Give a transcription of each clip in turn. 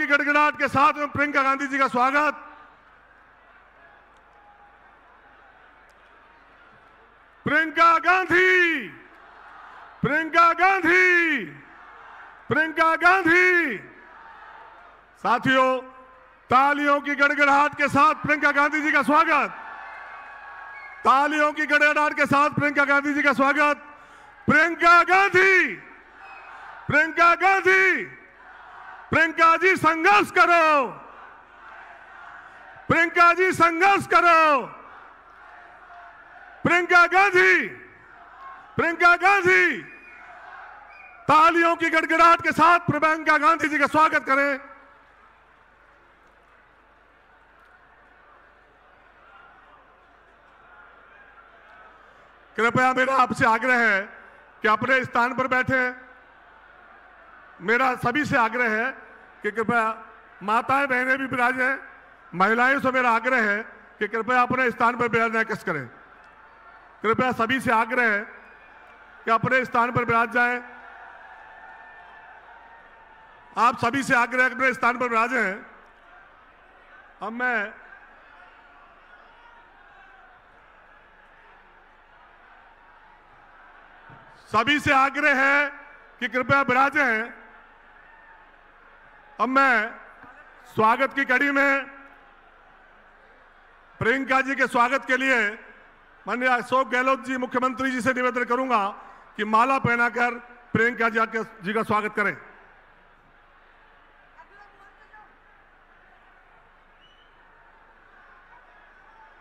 की गड़गड़ाहट के साथ में प्रियंका गांधी जी का स्वागत। प्रियंका गांधी, प्रियंका गांधी, प्रियंका गांधी। साथियों, तालियों की गड़गड़ाहट के साथ प्रियंका गांधी जी का स्वागत। तालियों की गड़गड़ाहट के साथ प्रियंका गांधी जी का स्वागत। प्रियंका गांधी, प्रियंका गांधी, प्रियंका जी संघर्ष करो, प्रियंका जी संघर्ष करो। प्रियंका गांधी, प्रियंका गांधी। तालियों की गड़गड़ाहट के साथ प्रियंका गांधी जी का स्वागत करें। कृपया मेरा आपसे आग्रह है कि अपने स्थान पर बैठे। मेरा सभी से आग्रह है कि कृपया माताएं बहनें भी विराजें। महिलाएं से मेरा आग्रह है कि कृपया अपने स्थान पर विराजना कष्ट करें। कृपया सभी से आग्रह है कि अपने स्थान पर विराज जाएं। आप सभी से आग्रह है कि अपने स्थान पर विराजें। अब मैं सभी से आग्रह है कि कृपया विराजें। अब मैं स्वागत की कड़ी में प्रियंका जी के स्वागत के लिए माननीय अशोक गहलोत जी मुख्यमंत्री जी से निवेदन करूंगा कि माला पहनाकर प्रियंका जी का स्वागत करें।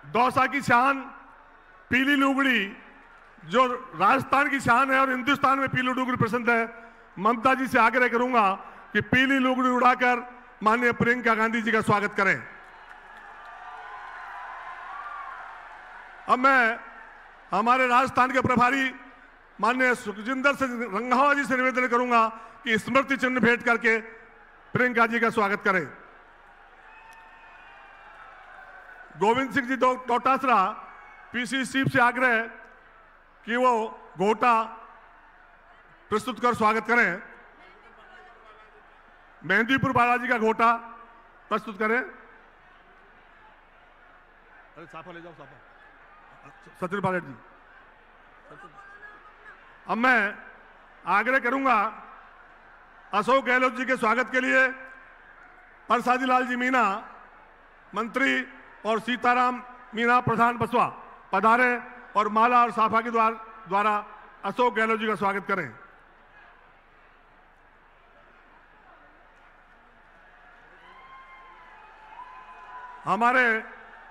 दौसा की शान पीली लुगड़ी, जो राजस्थान की शान है और हिंदुस्तान में पीली लुगड़ी पसंद है, ममता जी से आग्रह करूंगा कि पीली लुगड़ी उड़ाकर माननीय प्रियंका गांधी जी का स्वागत करें। अब मैं हमारे राजस्थान के प्रभारी माननीय सुखजिंदर सिंह रंधावा जी से निवेदन करूंगा कि स्मृति चिन्ह भेंट करके प्रियंका जी का स्वागत करें। गोविंद सिंह जी डोटासरा पीसी चीफ से आग्रह है कि वो घोटा प्रस्तुत कर स्वागत करें। मेहंदीपुर बालाजी का घोटा प्रस्तुत करें। अरे साफा ले जाओ, साफा। सचिन पायलट जी। अब मैं आग्रह करूंगा अशोक गहलोत जी के स्वागत के लिए परसादी लाल जी मीणा मंत्री और सीताराम मीणा प्रधान बसवा पधारे और माला और साफा के द्वारा अशोक गहलोत जी का स्वागत करें। हमारे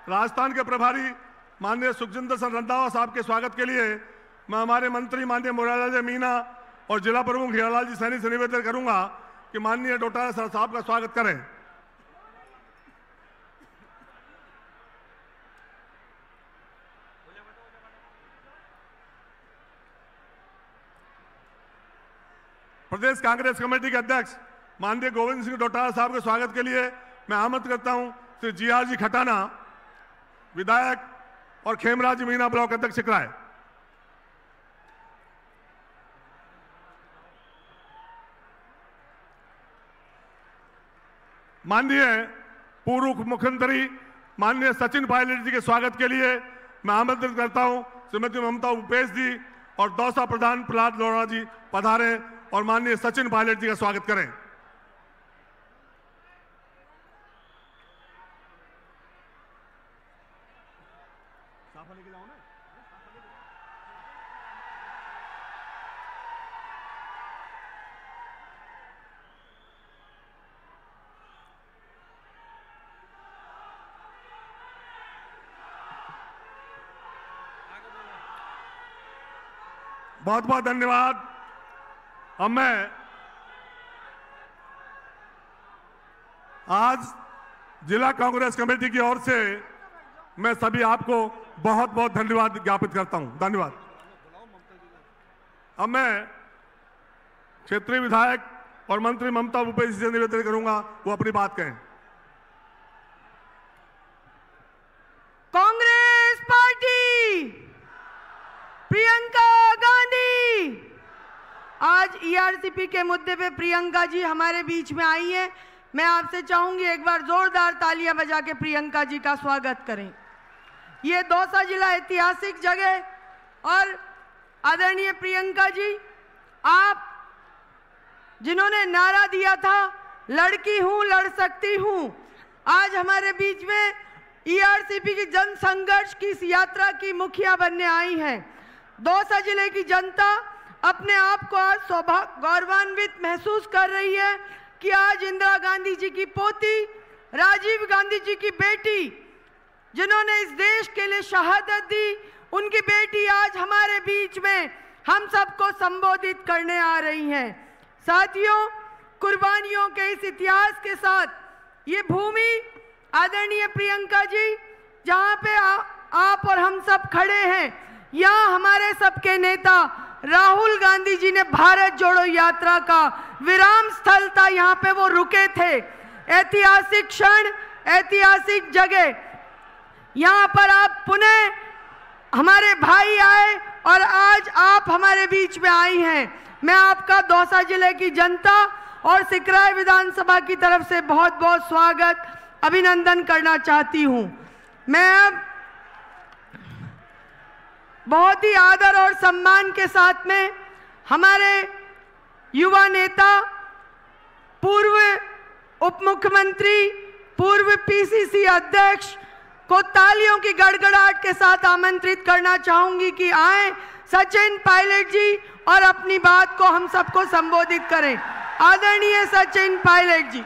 राजस्थान के प्रभारी माननीय सुखजिंदर सिंह रंधावा साहब के स्वागत के लिए मैं हमारे मंत्री माननीय मुरारलाल जी मीणा और जिला प्रमुख हीरालाल जी सैनी से निवेदन करूंगा कि माननीय डोटासरा साहब का स्वागत करें। प्रदेश कांग्रेस कमेटी के अध्यक्ष माननीय गोविंद सिंह डोटासरा साहब के स्वागत के लिए मैं आमंत्रित करता हूं श्री जीआर जी खटाना, विधायक और खेमराज जी मीणा ब्लॉक अध्यक्ष सिकराय। माननीय पूर्व मुख्यमंत्री माननीय सचिन पायलट जी के स्वागत के लिए मैं आमंत्रित करता हूं श्रीमती ममता भूपेश जी और दौसा प्रधान प्रहलाद लोढ़ा जी पधारे और माननीय सचिन पायलट जी का स्वागत करें। बहुत बहुत धन्यवाद। अब मैं आज जिला कांग्रेस कमेटी की ओर से मैं सभी आपको बहुत बहुत धन्यवाद ज्ञापित करता हूं। धन्यवाद। अब मैं क्षेत्रीय विधायक और मंत्री ममता भूपेश जी से निवेदन करूंगा वो अपनी बात कहें। कांग्रेस पार्टी, प्रियंका गांधी। आज ईआरसीपी के मुद्दे पे प्रियंका जी हमारे बीच में आई हैं। मैं आपसे चाहूंगी एक बार जोरदार तालियां बजा के प्रियंका जी का स्वागत करें। ये दौसा जिला ऐतिहासिक जगह और आदरणीय प्रियंका जी, आप जिन्होंने नारा दिया था लड़की हूं लड़ सकती हूं, आज हमारे बीच में ईआरसीपी की जन संघर्ष की इस यात्रा की मुखिया बनने आई हैं। दौसा जिले की जनता अपने आप को आज गौरवान्वित महसूस कर रही है कि आज इंदिरा गांधी जी की पोती, राजीव गांधी जी की बेटी, जिन्होंने इस देश के लिए शहादत दी, उनकी बेटी आज हमारे बीच में हम सबको संबोधित करने आ रही हैं। साथियों, कुर्बानियों के इस इतिहास के साथ ये भूमि, आदरणीय प्रियंका जी, जहां पे आप और हम सब खड़े हैं, यहाँ हमारे सबके नेता राहुल गांधी जी ने भारत जोड़ो यात्रा का विराम स्थल था, यहाँ पे वो रुके थे। ऐतिहासिक क्षण, ऐतिहासिक जगह, यहाँ पर आप पुनः हमारे भाई आए और आज आप हमारे बीच में आई हैं। मैं आपका दौसा जिले की जनता और सिकराय विधानसभा की तरफ से बहुत बहुत स्वागत, अभिनंदन करना चाहती हूं। मैं अब बहुत ही आदर और सम्मान के साथ में हमारे युवा नेता, पूर्व उप मुख्यमंत्री, पूर्व पीसीसी अध्यक्ष को तालियों की गड़गड़ाहट के साथ आमंत्रित करना चाहूंगी कि आए सचिन पायलट जी और अपनी बात को हम सबको संबोधित करें। आदरणीय सचिन पायलट जी।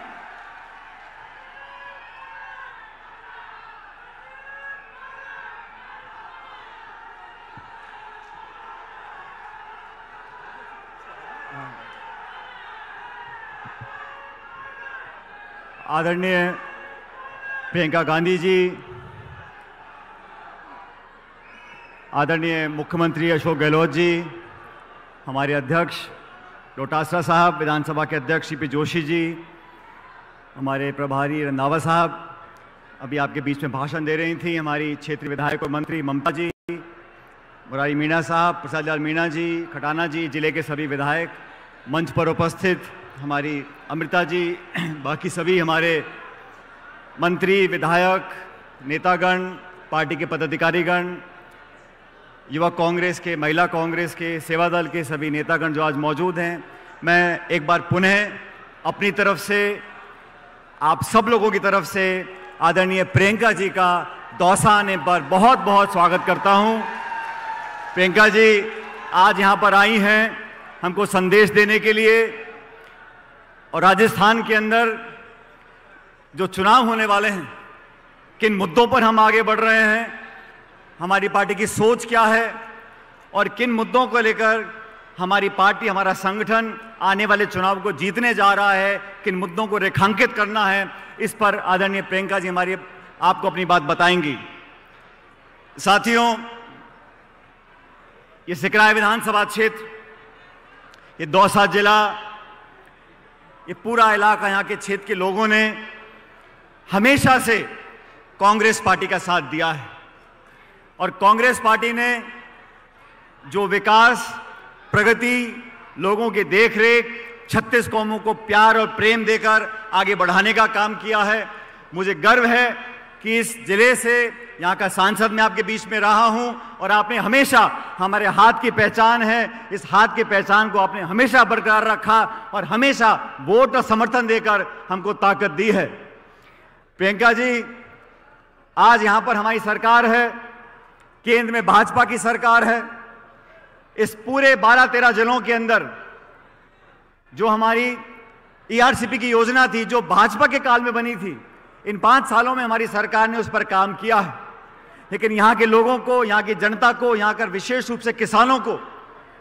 आदरणीय प्रियंका गांधी जी, आदरणीय मुख्यमंत्री अशोक गहलोत जी, हमारे अध्यक्ष डोटासरा साहब, विधानसभा के अध्यक्ष सीपी जोशी जी, हमारे प्रभारी रंधावा साहब अभी आपके बीच में भाषण दे रही थी, हमारी क्षेत्रीय विधायक और मंत्री ममता जी, मुरारी मीणा साहब, प्रसाद लाल मीणा जी, खटाना जी, जिले के सभी विधायक, मंच पर उपस्थित हमारी अमृता जी, बाकी सभी हमारे मंत्री, विधायक, नेतागण, पार्टी के पदाधिकारीगण, युवा कांग्रेस के, महिला कांग्रेस के, सेवा दल के सभी नेतागण जो आज मौजूद हैं, मैं एक बार पुनः अपनी तरफ से, आप सब लोगों की तरफ से आदरणीय प्रियंका जी का दौसा आने पर बहुत बहुत स्वागत करता हूं। प्रियंका जी आज यहां पर आई हैं हमको संदेश देने के लिए, और राजस्थान के अंदर जो चुनाव होने वाले हैं, किन मुद्दों पर हम आगे बढ़ रहे हैं, हमारी पार्टी की सोच क्या है और किन मुद्दों को लेकर हमारी पार्टी, हमारा संगठन आने वाले चुनाव को जीतने जा रहा है, किन मुद्दों को रेखांकित करना है, इस पर आदरणीय प्रियंका जी हमारी आपको अपनी बात बताएंगी। साथियों, ये सिकराय विधानसभा क्षेत्र, ये दौसा जिला, ये पूरा इलाका, यहाँ के क्षेत्र के लोगों ने हमेशा से कांग्रेस पार्टी का साथ दिया है, और कांग्रेस पार्टी ने जो विकास, प्रगति, लोगों की देखरेख, 36 कौमों को प्यार और प्रेम देकर आगे बढ़ाने का काम किया है। मुझे गर्व है कि इस जिले से, यहाँ का सांसद मैं आपके बीच में रहा हूँ, और आपने हमेशा, हमारे हाथ की पहचान है, इस हाथ की पहचान को आपने हमेशा बरकरार रखा और हमेशा वोट और समर्थन देकर हमको ताकत दी है। प्रियंका जी, आज यहाँ पर हमारी सरकार है, केंद्र में भाजपा की सरकार है। इस पूरे 12-13 जिलों के अंदर जो हमारी ईआरसीपी की योजना थी, जो भाजपा के काल में बनी थी, इन 5 सालों में हमारी सरकार ने उस पर काम किया है। लेकिन यहाँ के लोगों को, यहाँ की जनता को, यहाँ कर विशेष रूप से किसानों को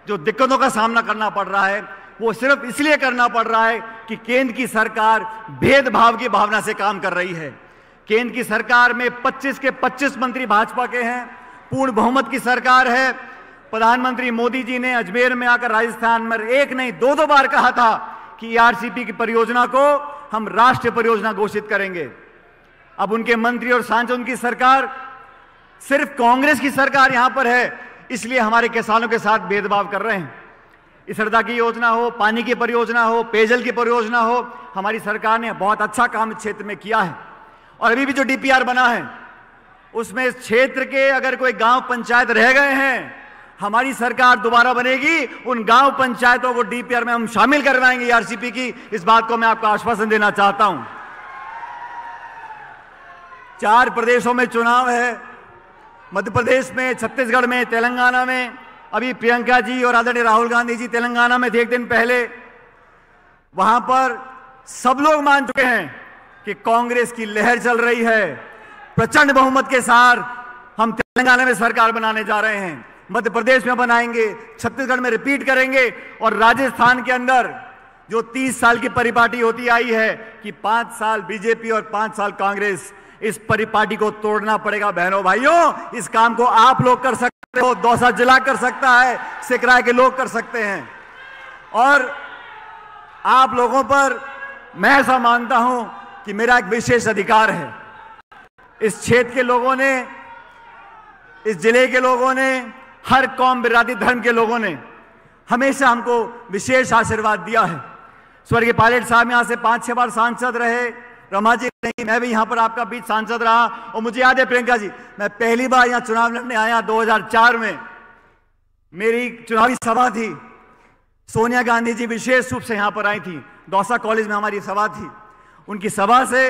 जो दिक्कतों का सामना करना पड़ रहा है, वो सिर्फ इसलिए करना पड़ रहा है कि केंद्र की सरकार भेदभाव की भावना से काम कर रही है। केंद्र की सरकार में 25 के 25 मंत्री भाजपा के हैं, पूर्ण बहुमत की सरकार है। प्रधानमंत्री मोदी जी ने अजमेर में आकर राजस्थान में एक नहीं 2 बार कहा था कि ईआरसीपी की परियोजना को हम राष्ट्रीय परियोजना घोषित करेंगे। अब उनके मंत्री और सांसद, उनकी सरकार, सिर्फ कांग्रेस की सरकार यहां पर है, इसलिए हमारे किसानों के साथ भेदभाव कर रहे हैं। इसरदा की योजना हो, पानी की परियोजना हो, पेयजल की परियोजना हो, हमारी सरकार ने बहुत अच्छा काम इस क्षेत्र में किया है। और अभी भी जो डीपीआर बना है उसमें इस क्षेत्र के अगर कोई गांव पंचायत रह गए हैं, हमारी सरकार दोबारा बनेगी, उन गांव पंचायतों को डीपीआर में हम शामिल करवाएंगे आरसीपी की। इस बात को मैं आपको आश्वासन देना चाहता हूं। 4 प्रदेशों में चुनाव है, मध्य प्रदेश में, छत्तीसगढ़ में, तेलंगाना में। अभी प्रियंका जी और आदरणीय राहुल गांधी जी तेलंगाना में थे एक दिन पहले। वहां पर सब लोग मान चुके हैं कि कांग्रेस की लहर चल रही है। प्रचंड बहुमत के साथ हम तेलंगाना में सरकार बनाने जा रहे हैं, मध्य प्रदेश में बनाएंगे, छत्तीसगढ़ में रिपीट करेंगे। और राजस्थान के अंदर जो 30 साल की परिपाटी होती आई है कि 5 साल बीजेपी और 5 साल कांग्रेस, इस परिपाटी को तोड़ना पड़ेगा बहनों भाइयों। इस काम को आप लोग कर सकते हो, दौसा जिला कर सकता है, सिकराय के लोग कर सकते हैं। और आप लोगों पर मैं ऐसा मानता हूं कि मेरा एक विशेष अधिकार है। इस क्षेत्र के लोगों ने, इस जिले के लोगों ने, हर कौम, बिरादरी, धर्म के लोगों ने हमेशा हमको विशेष आशीर्वाद दिया है। स्वर्गीय पायलट साहब यहां से 5-6 बार सांसद रहे, रमा जी नहीं, मैं भी यहां पर आपका बीच सांसद रहा। और मुझे याद है प्रियंका जी, मैं पहली बार यहां चुनाव लड़ने आया 2004 में, मेरी चुनावी सभा थी। सोनिया गांधी जी विशेष रूप से यहां पर आई थी, दौसा कॉलेज में हमारी सभा थी। उनकी सभा से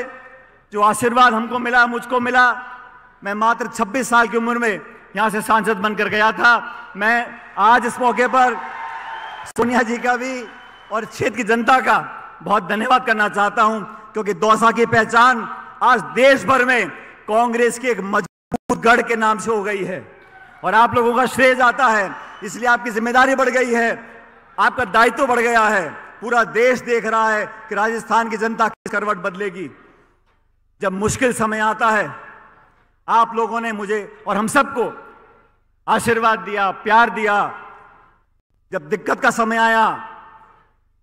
जो आशीर्वाद हमको मिला, मुझको मिला, मैं मात्र 26 साल की उम्र में यहां से सांसद बनकर गया था। मैं आज इस मौके पर सोनिया जी का भी और क्षेत्र की जनता का बहुत धन्यवाद करना चाहता हूं, क्योंकि दौसा की पहचान आज देश भर में कांग्रेस के एक मजबूत गढ़ के नाम से हो गई है। और आप लोगों का श्रेय जाता है, इसलिए आपकी जिम्मेदारी बढ़ गई है, आपका दायित्व बढ़ गया है। पूरा देश देख रहा है कि राजस्थान की जनता किस करवट बदलेगी। जब मुश्किल समय आता है, आप लोगों ने मुझे और हम सबको आशीर्वाद दिया, प्यार दिया। जब दिक्कत का समय आया,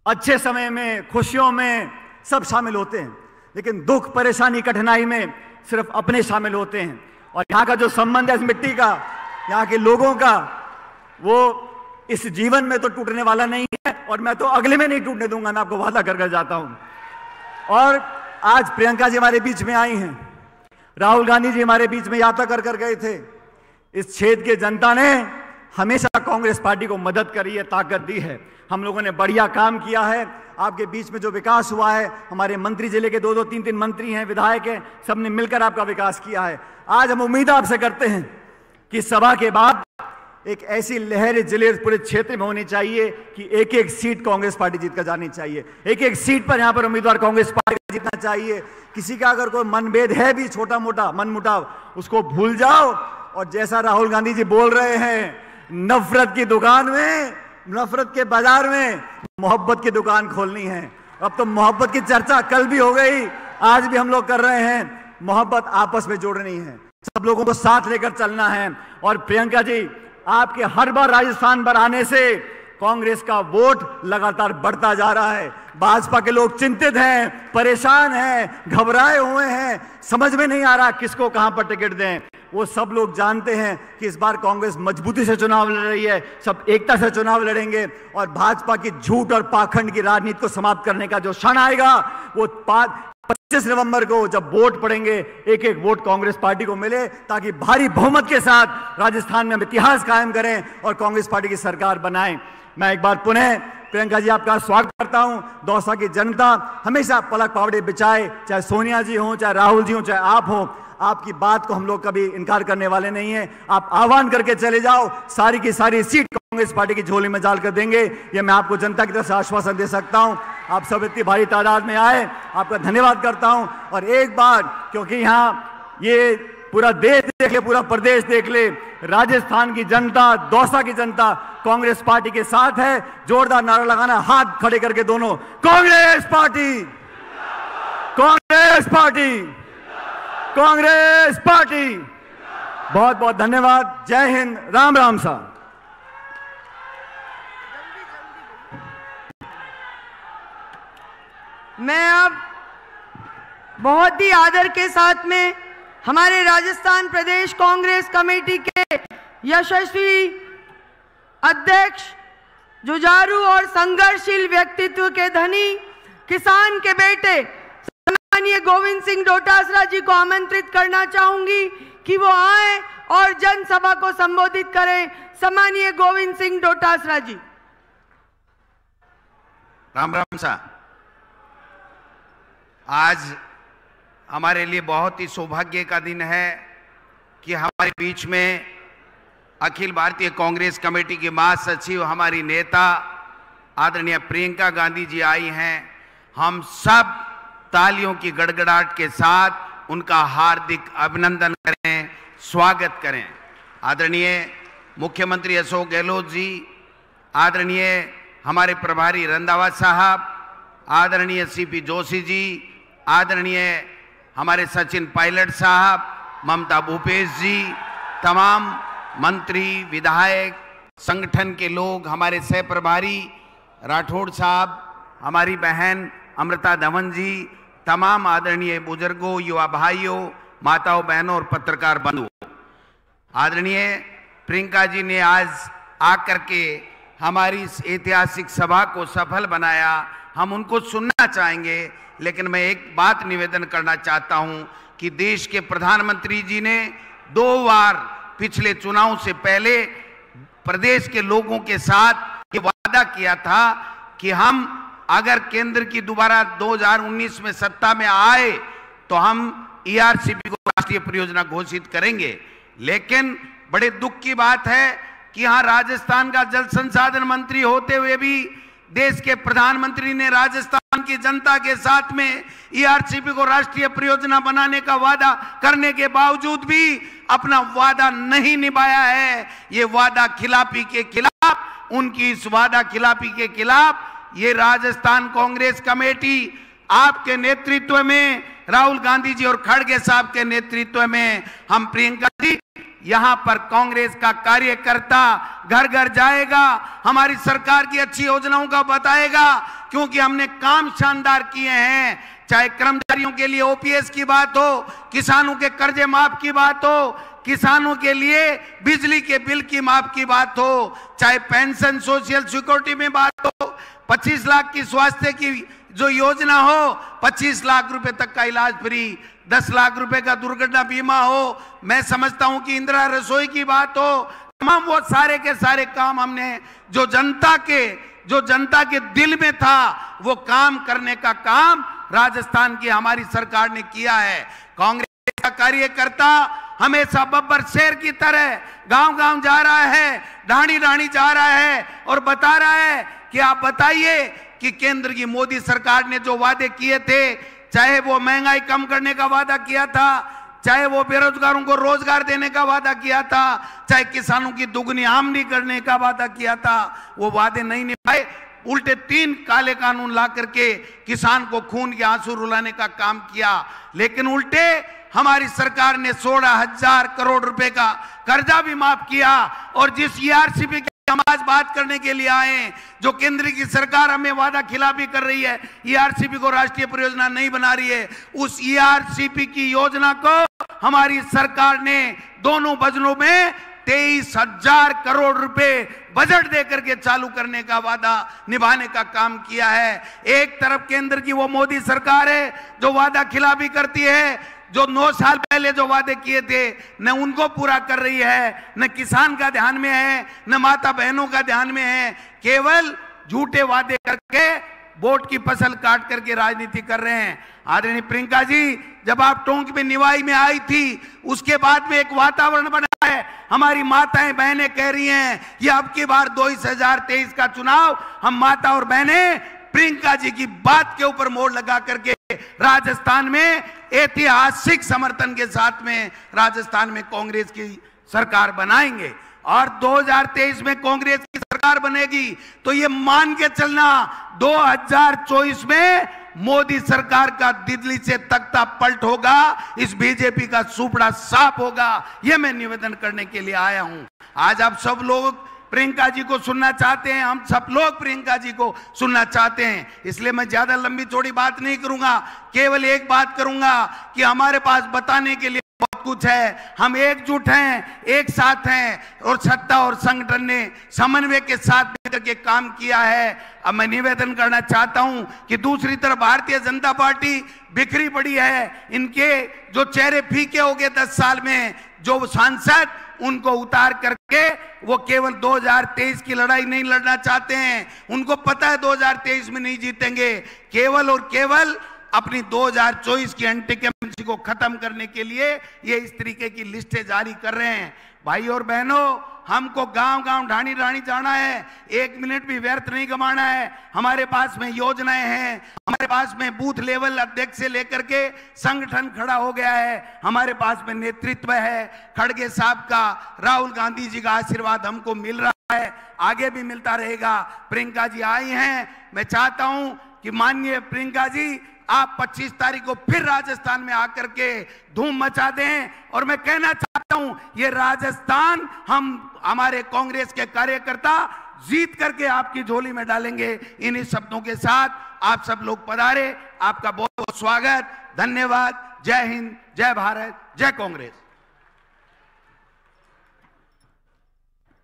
अच्छे समय में, खुशियों में सब शामिल होते हैं, लेकिन दुख, परेशानी, कठिनाई में सिर्फ अपने शामिल होते हैं। और यहाँ का जो संबंध है इस मिट्टी का, यहाँ के लोगों का, वो इस जीवन में तो टूटने वाला नहीं है, और मैं तो अगले में नहीं टूटने दूंगा, मैं आपको वादा कर जाता हूं। और आज प्रियंका जी हमारे बीच में आई हैं, राहुल गांधी जी हमारे बीच में यात्रा कर गए थे। इस क्षेत्र के जनता ने हमेशा कांग्रेस पार्टी को मदद करी है, ताकत दी है। हम लोगों ने बढ़िया काम किया है। आपके बीच में जो विकास हुआ है, हमारे मंत्री, जिले के 2-2, 3-3 मंत्री हैं, विधायक हैं, सबने मिलकर आपका विकास किया है। आज हम उम्मीद आपसे करते हैं कि सभा के बाद एक ऐसी लहर जिले, पूरे क्षेत्र में होनी चाहिए कि एक एक सीट कांग्रेस पार्टी जीत कर जानी चाहिए। एक एक सीट पर यहां पर उम्मीदवार कांग्रेस पार्टी का जीतना चाहिए। किसी का अगर कोई मनभेद है भी, छोटा मोटा मनमुटाव, उसको भूल जाओ। और जैसा राहुल गांधी जी बोल रहे हैं, नफरत की दुकान में, नफरत के बाजार में मोहब्बत की दुकान खोलनी है। अब तो मोहब्बत की चर्चा कल भी हो गई, आज भी हम लोग कर रहे हैं। मोहब्बत आपस में जोड़नी है, सब लोगों को साथ लेकर चलना है। और प्रियंका जी, आपके हर बार राजस्थान पर आने से कांग्रेस का वोट लगातार बढ़ता जा रहा है। भाजपा के लोग चिंतित हैं, परेशान हैं, घबराए हुए हैं, समझ में नहीं आ रहा किसको कहां पर टिकट दें। वो सब लोग जानते हैं कि इस बार कांग्रेस मजबूती से चुनाव लड़ रही है, सब एकता से चुनाव लड़ेंगे। और भाजपा की झूठ और पाखंड की राजनीति को समाप्त करने का जो क्षण आएगा, वो 25 नवंबर को जब वोट पड़ेंगे, एक एक वोट कांग्रेस पार्टी को मिले, ताकि भारी बहुमत के साथ राजस्थान में हम इतिहास कायम करें और कांग्रेस पार्टी की सरकार बनाएं। मैं एक बार पुनः प्रियंका जी आपका स्वागत करता हूं। दौसा की जनता हमेशा पलक पावड़े बिछाए, चाहे सोनिया जी हों, चाहे राहुल जी हों, चाहे आप हों, आपकी बात को हम लोग कभी इनकार करने वाले नहीं हैं। आप आह्वान करके चले जाओ, सारी की सारी सीट कांग्रेस पार्टी की झोली में डाल कर देंगे, ये मैं आपको जनता की तरफ से आश्वासन दे सकता हूं। आप सब इतनी भारी तादाद में आए, आपका धन्यवाद करता हूं। और एक बार, क्योंकि यहाँ ये पूरा देश देख ले, पूरा प्रदेश देख ले, राजस्थान की जनता, दौसा की जनता कांग्रेस पार्टी के साथ है। जोरदार नारा लगाना, हाथ खड़े करके दोनों, Congress party, Congress party, Congress party. बहुत बहुत धन्यवाद। जय हिंद, राम राम साहब। मैं अब बहुत ही आदर के साथ में हमारे राजस्थान प्रदेश कांग्रेस कमेटी के यशस्वी अध्यक्ष जुझारू और संघर्षशील व्यक्तित्व के धनी किसान के बेटे सम्मानीय गोविंद सिंह डोटासरा जी को आमंत्रित करना चाहूंगी कि वो आए और जनसभा को संबोधित करें। सम्मानीय गोविंद सिंह डोटासरा जी। राम राम सा। आज हमारे लिए बहुत ही सौभाग्य का दिन है कि हमारे बीच में अखिल भारतीय कांग्रेस कमेटी की महासचिव हमारी नेता आदरणीय प्रियंका गांधी जी आई हैं। हम सब तालियों की गड़गड़ाहट के साथ उनका हार्दिक अभिनंदन करें, स्वागत करें। आदरणीय मुख्यमंत्री अशोक गहलोत जी, आदरणीय हमारे प्रभारी रंधावा साहब, आदरणीय सीपी जोशी जी, आदरणीय हमारे सचिन पायलट साहब, ममता भूपेश जी, तमाम मंत्री, विधायक, संगठन के लोग, हमारे सह प्रभारी राठौड़ साहब, हमारी बहन अमृता धवन जी, तमाम आदरणीय बुजुर्गों, युवा भाइयों, माताओं, बहनों और पत्रकार बंधुओं, आदरणीय प्रियंका जी ने आज आकर के हमारी इस ऐतिहासिक सभा को सफल बनाया। हम उनको सुनना चाहेंगे, लेकिन मैं एक बात निवेदन करना चाहता हूं कि देश के प्रधानमंत्री जी ने 2 बार पिछले चुनाव से पहले प्रदेश के लोगों के साथ ये वादा किया था कि हम अगर केंद्र की दोबारा 2019 में सत्ता में आए तो हम ईआरसीपी को राष्ट्रीय परियोजना घोषित करेंगे। लेकिन बड़े दुख की बात है कि यहां राजस्थान का जल संसाधन मंत्री होते हुए भी देश के प्रधानमंत्री ने राजस्थान की जनता के साथ में ईआरसीपी को राष्ट्रीय परियोजना बनाने का वादा करने के बावजूद भी अपना वादा नहीं निभाया है। ये वादा खिलाफी के खिलाफ, उनकी इस वादा खिलाफी के खिलाफ ये राजस्थान कांग्रेस कमेटी आपके नेतृत्व में, राहुल गांधी जी और खड़गे साहब के नेतृत्व में, हम प्रियंका जी यहां पर कांग्रेस का कार्यकर्ता घर घर जाएगा, हमारी सरकार की अच्छी योजनाओं का बताएगा, क्योंकि हमने काम शानदार किए हैं। चाहे कर्मचारियों के लिए ओपीएस की बात हो, किसानों के कर्जे माफ की बात हो, किसानों के लिए बिजली के बिल की माफ की बात हो, चाहे पेंशन सोशल सिक्योरिटी में बात हो, 25 लाख की स्वास्थ्य की जो योजना हो, 25 लाख रुपए तक का इलाज फ्री, 10 लाख रुपए का दुर्घटना बीमा हो, मैं समझता हूं कि इंदिरा रसोई की बात हो, तमाम वो सारे के सारे काम हमने जो जनता के दिल में था वो काम करने का काम राजस्थान की हमारी सरकार ने किया है। कांग्रेस का कार्यकर्ता हमेशा बब्बर शेर की तरह गांव-गांव जा रहा है, ढाणी-ढाणी जा रहा है और बता रहा है कि आप बताइए कि केंद्र की मोदी सरकार ने जो वादे किए थे, चाहे वो महंगाई कम करने का वादा किया था, चाहे वो बेरोजगारों को रोजगार देने का वादा किया था, चाहे किसानों की दुगनी आमदनी करने का वादा किया था, वो वादे नहीं निभाए। उल्टे 3 काले कानून ला करके किसान को खून के आंसू रुलाने का काम किया। लेकिन उल्टे हमारी सरकार ने 16,000 करोड़ रुपए का कर्जा भी माफ किया। और जिस ईआरसीपी हम आज बात करने के लिए आए, जो केंद्र की सरकार हमें वादा खिलाफी कर रही है, ईआरसीपी को राष्ट्रीय परियोजना नहीं बना रही है, उस ईआरसीपी की योजना को हमारी सरकार ने दोनों बजटों में 23,000 करोड़ रुपए बजट देकर के चालू करने का वादा निभाने का काम किया है। एक तरफ केंद्र की वो मोदी सरकार है जो वादा खिलाफी करती है, जो 9 साल पहले जो वादे किए थे न उनको पूरा कर रही है, न किसान का ध्यान में है, न माता बहनों का ध्यान में है, केवल झूठे वादे करके वोट की फसल काट करके राजनीति कर रहे हैं। आदरणीय प्रियंका जी, जब आप टोंक में निवाई में आई थी, उसके बाद में एक वातावरण बना है, हमारी माताएं बहनें कह रही हैं कि अब की बार 2023 का चुनाव हम माता और बहनें प्रियंका जी की बात के ऊपर मोड़ लगा करके राजस्थान में ऐतिहासिक समर्थन के साथ में राजस्थान में कांग्रेस की सरकार बनाएंगे। और 2023 में कांग्रेस की सरकार बनेगी तो ये मान के चलना 2024 में मोदी सरकार का दिल्ली से तख्ता पलट होगा, इस बीजेपी का सुपड़ा साफ होगा। यह मैं निवेदन करने के लिए आया हूं। आज आप सब लोग प्रियंका जी को सुनना चाहते हैं, हम सब लोग प्रियंका जी को सुनना चाहते हैं, इसलिए मैं ज्यादा लंबी चौड़ी बात नहीं करूंगा, केवल एक बात करूंगा कि हमारे पास बताने के लिए बहुत बहुत कुछ है। हम एकजुट हैं, एक साथ हैं और सत्ता और संगठन ने समन्वय के साथ मिलकर के काम किया है। अब मैं निवेदन करना चाहता हूं कि दूसरी तरफ भारतीय जनता पार्टी बिखरी पड़ी है। इनके जो चेहरे फीके हो गए 10 साल में, जो सांसद उनको उतार करके वो केवल 2023 की लड़ाई नहीं लड़ना चाहते हैं। उनको पता है 2023 में नहीं जीतेंगे। केवल और केवल अपनी 2024 की एंटी इनकम्बेंसी को खत्म करने के लिए ये इस तरीके की लिस्टें जारी कर रहे हैं। भाई और बहनों, हमको गांव गांव ढाणी ढाणी जाना है, 1 मिनट भी व्यर्थ नहीं गंवाना है। हमारे पास में योजनाएं हैं, हमारे पास में बूथ लेवल अध्यक्ष से लेकर के संगठन खड़ा हो गया है, हमारे पास में नेतृत्व है। खड़गे साहब का, राहुल गांधी जी का आशीर्वाद हमको मिल रहा है, आगे भी मिलता रहेगा। प्रियंका जी आई हैं, मैं चाहता हूं कि माननीय प्रियंका जी आप 25 तारीख को फिर राजस्थान में आकर के धूम मचा दें। और मैं कहना चाहता हूं, ये राजस्थान हमारे कांग्रेस के कार्यकर्ता जीत करके आपकी झोली में डालेंगे। इन्हीं शब्दों के साथ आप सब लोग पधारे, आपका बहुत बहुत स्वागत, धन्यवाद। जय हिंद, जय भारत, जय कांग्रेस।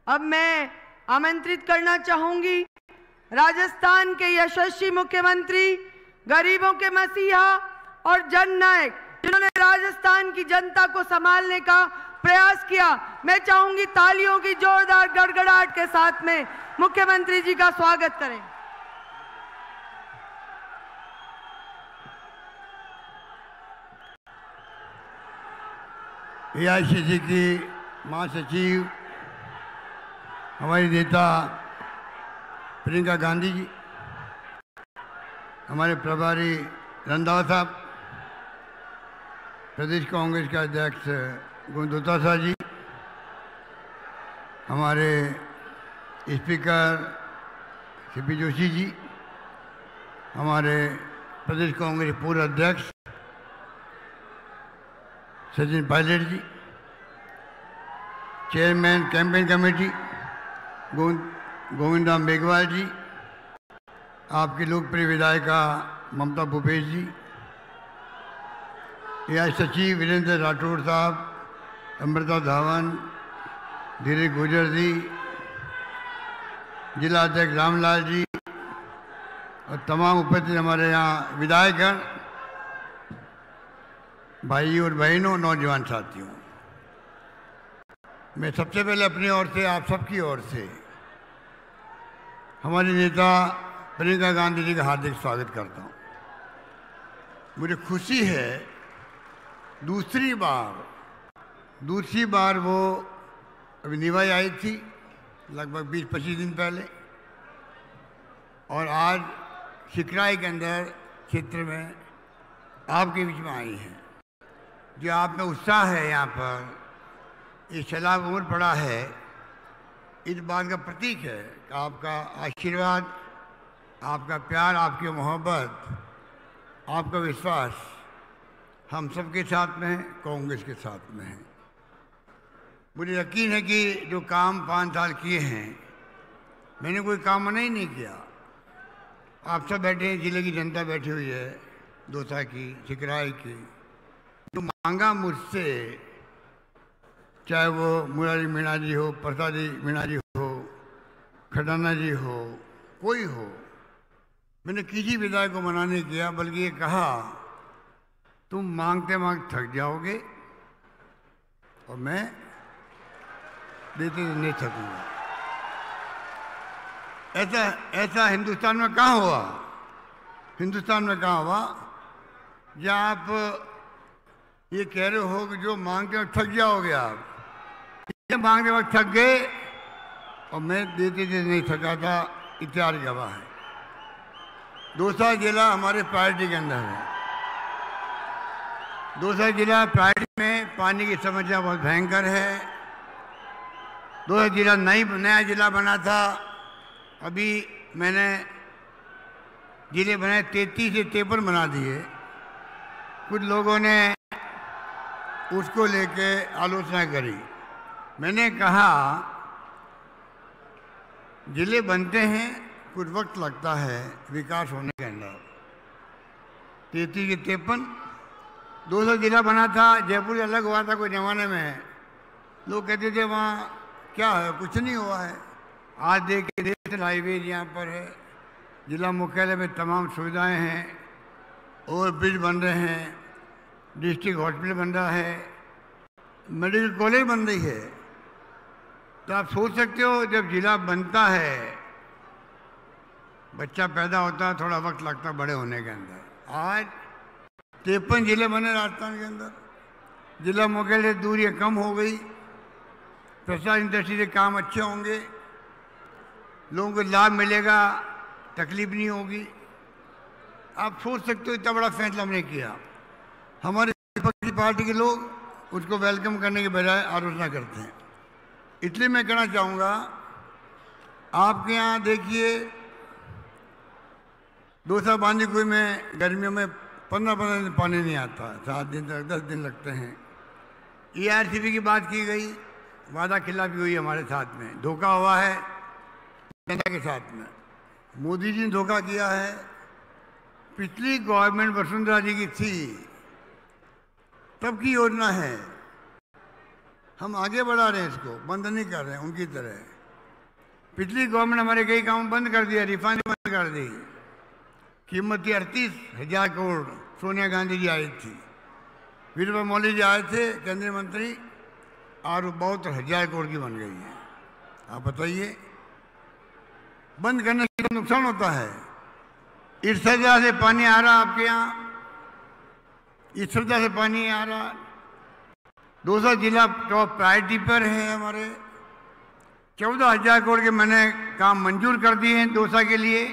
अब मैं आमंत्रित करना चाहूंगी राजस्थान के यशस्वी मुख्यमंत्री, गरीबों के मसीहा और जननायक, जिन्होंने राजस्थान की जनता को संभालने का प्रयास किया। मैं चाहूंगी तालियों की जोरदार गड़गड़ाहट के साथ में मुख्यमंत्री जी का स्वागत करें। एआईसीसी की महासचिव हमारी नेता प्रियंका गांधी जी, हमारे प्रभारी रंधावा साहब, प्रदेश कांग्रेस के अध्यक्ष गोविंदोत्ता जी, हमारे स्पीकर सीपी जोशी जी, हमारे प्रदेश कांग्रेस पूर्व अध्यक्ष Sachin Pilot ji, chairman campaign committee Govinda Meghwal ji, आपकी लोकप्रिय विधायिका ममता भूपेश जी, एआई सचिव वीरेंद्र राठौड़ साहब, अमृता धावन, धीरे गुजर जी, जिला अध्यक्ष रामलाल जी और तमाम उपस्थित हमारे यहाँ विधायकगण, भाई और बहनों, नौजवान साथियों, मैं सबसे पहले अपनी ओर से, आप सबकी ओर से हमारी नेता प्रियंका गांधी जी का हार्दिक स्वागत करता हूं। मुझे खुशी है दूसरी बार वो अभी निभाई आई थी लगभग 20-25 दिन पहले, और आज सिकराई के अंदर क्षेत्र में आपके बीच में आई हैं। जो आप में उत्साह है, यहाँ पर ये सैलाब उमड़ पड़ा है, इस बात का प्रतीक है कि आपका आशीर्वाद, आपका प्यार, आपकी मोहब्बत, आपका विश्वास हम सबके साथ में है, कांग्रेस के साथ में है। मुझे यकीन है कि जो काम 5 साल किए हैं, मैंने कोई काम नहीं किया। आप सब बैठे हैं, जिले की जनता बैठी हुई है, दौसा की, सिकराई की, जो मांगा मुझसे, चाहे वो मुरारी मीणा जी हो, प्रसादी मीणा जी हो, खटाना जी हो, कोई हो, मैंने किसी विधायक को मना नहीं किया, बल्कि ये कहा तुम मांगते मांगते थक जाओगे और मैं देते नहीं थकूंगा। ऐसा हिंदुस्तान में कहाँ हुआ? हिंदुस्तान में कहाँ हुआ जहाँ आप ये कह रहे हो कि जो मांगते वक्त थक जाओगे आप, ये मांगते वक्त थक गए और मैं देते नहीं थका था, इतिहास गवाह है। दौसा जिला हमारे प्रायोरिटी के अंदर है। दौसा जिला प्रायोरिटी में पानी की समस्या बहुत भयंकर है। दौसा जिला नया जिला बना था, अभी मैंने जिले बनाए 33 से 53 बना दिए। कुछ लोगों ने उसको लेके आलोचना करी। मैंने कहा जिले बनते हैं, कुछ वक्त लगता है विकास होने के अंदर। 33 से 53 दूसरा जिला बना था, जयपुर अलग हुआ था कोई ज़माने में, लोग कहते थे वहाँ क्या है, कुछ नहीं हुआ है। आज देखिए नेशनल हाईवे यहाँ पर है, जिला मुख्यालय में तमाम सुविधाएं हैं, ओवर ब्रिज बन रहे हैं, डिस्ट्रिक्ट हॉस्पिटल बन रहा है, मेडिकल कॉलेज बन रही है। तो आप सोच सकते हो जब जिला बनता है, बच्चा पैदा होता है, थोड़ा वक्त लगता है बड़े होने के अंदर। आज 53 जिले बने राजस्थान के अंदर, जिला मुख्यालय से दूरियाँ कम हो गई, प्रसार इंडस्ट्री से काम अच्छे होंगे, लोगों को लाभ मिलेगा, तकलीफ नहीं होगी। आप सोच सकते हो इतना बड़ा फैसला हमने किया। हमारे विपक्षी पार्टी के लोग उसको वेलकम करने के बजाय आलोचना करते हैं। इसलिए मैं कहना चाहूँगा, आपके यहाँ देखिए दूसरा बांदीकुई में गर्मियों में 15-15 दिन पानी नहीं आता, 7 दिन तक 10 दिन लगते हैं। ERCP की बात की गई, वादा खिलाफी हुई हमारे साथ में, धोखा हुआ है जनता के साथ में। मोदी जी ने धोखा किया है। पिछली गवर्नमेंट वसुंधरा जी की थी, तब की योजना है, हम आगे बढ़ा रहे हैं, इसको बंद नहीं कर रहे हैं उनकी तरह। पिछली गवर्नमेंट हमारे कई काम बंद कर दिया, रिफाइनरी बंद कर दी, कीमत थी 38,000 करोड़, सोनिया गांधी जी आई थी, वीरभद्र मोदी जी आए थे केंद्रीय मंत्री, और 72,000 करोड़ की बन गई है। आप बताइए, बंद करने से तो नुकसान होता है। इस सजा से पानी आ रहा आपके यहाँ, इस सजा से पानी आ रहा। दूसरा जिला टॉप प्रायोरिटी पर है हमारे, 14,000 करोड़ के मैंने काम मंजूर कर दिए हैं दौसा के लिए,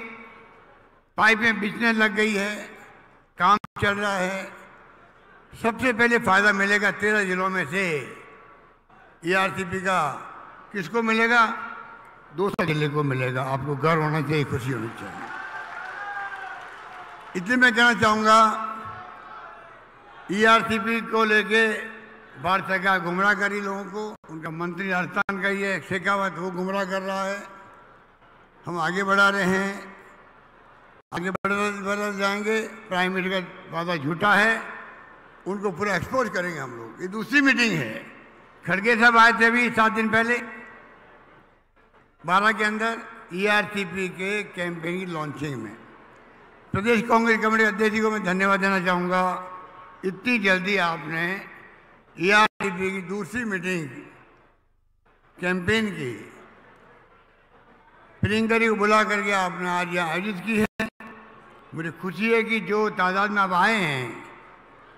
पाइपें बिछने लग गई है, काम चल रहा है। सबसे पहले फायदा मिलेगा 13 जिलों में से ERCP का, किसको मिलेगा? दौसा जिले को मिलेगा। आपको गर्व होना चाहिए, खुशी होनी चाहिए। इसलिए मैं कहना चाहूँगा, ERCP को लेके भारत सरकार गुमराह करी लोगों को, उनका मंत्री राजस्थान का ही है शेखावत, वो गुमराह कर रहा है। हम आगे बढ़ा रहे हैं, आगे बढ़ जाएंगे। प्राइम मिनिस्टर का वादा झूठा है, उनको पूरा एक्सपोज करेंगे हम लोग। ये दूसरी मीटिंग है। खड़गे साहब आए थे अभी 7 दिन पहले 12 के अंदर ERCP के कैंपेन की लॉन्चिंग में। प्रदेश कांग्रेस कमेटी अध्यक्ष जी को मैं धन्यवाद देना चाहूँगा, इतनी जल्दी आपने ERCP की दूसरी मीटिंग कैंपेन की प्रियंका जी को बुला करके आपने आज यहाँ आयोजित की है। मुझे खुशी है कि जो तादाद में आप आए हैं,